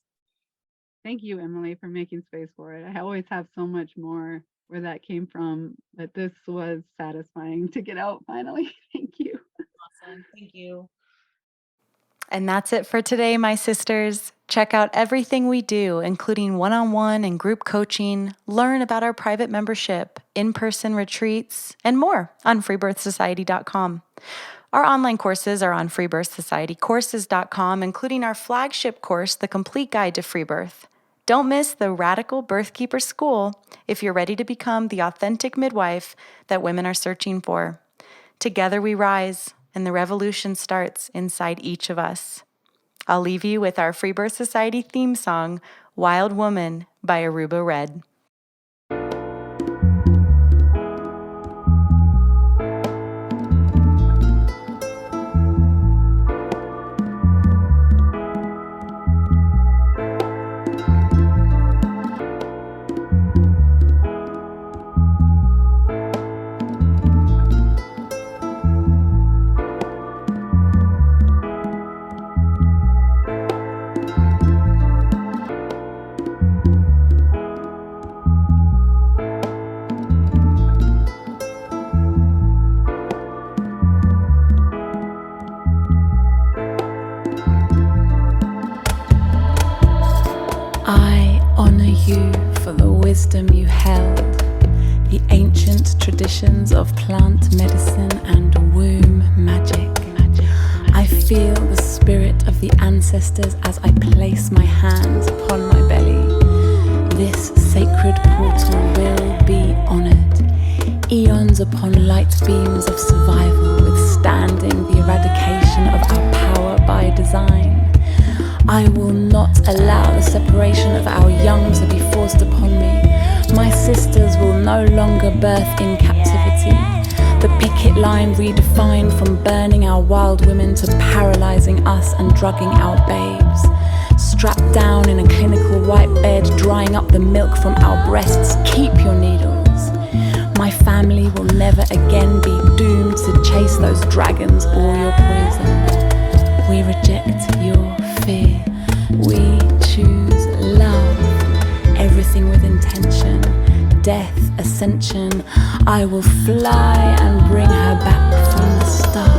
Thank you, Emily, for making space for it. I always have so much more where that came from, but this was satisfying to get out finally. Thank you. Awesome. Thank you. And that's it for today, my sisters. Check out everything we do, including one-on-one and group coaching, learn about our private membership, in-person retreats, and more on freebirthsociety.com. Our online courses are on freebirthsocietycourses.com, including our flagship course, The Complete Guide to Free Birth. Don't miss the Radical Birthkeeper School if you're ready to become the authentic midwife that women are searching for. Together we rise, and the revolution starts inside each of us. I'll leave you with our Free Birth Society theme song, Wild Woman by Aruba Red. wisdom you held, the ancient traditions of plant medicine and womb magic. I feel the spirit of the ancestors as I place my hands upon my belly. This sacred portal will be honored. Eons upon light beams of survival, withstanding the eradication of our power by design. I will not allow the separation of our young to be forced upon me. My sisters will no longer birth in captivity. The picket line redefined from burning our wild women to paralyzing us and drugging our babes. Strapped down in a clinical white bed, drying up the milk from our breasts. Keep your needles. My family will never again be doomed to chase those dragons or your poison. We reject your fear. We choose love. Everything with intention. Death, ascension. I will fly and bring her back from the stars.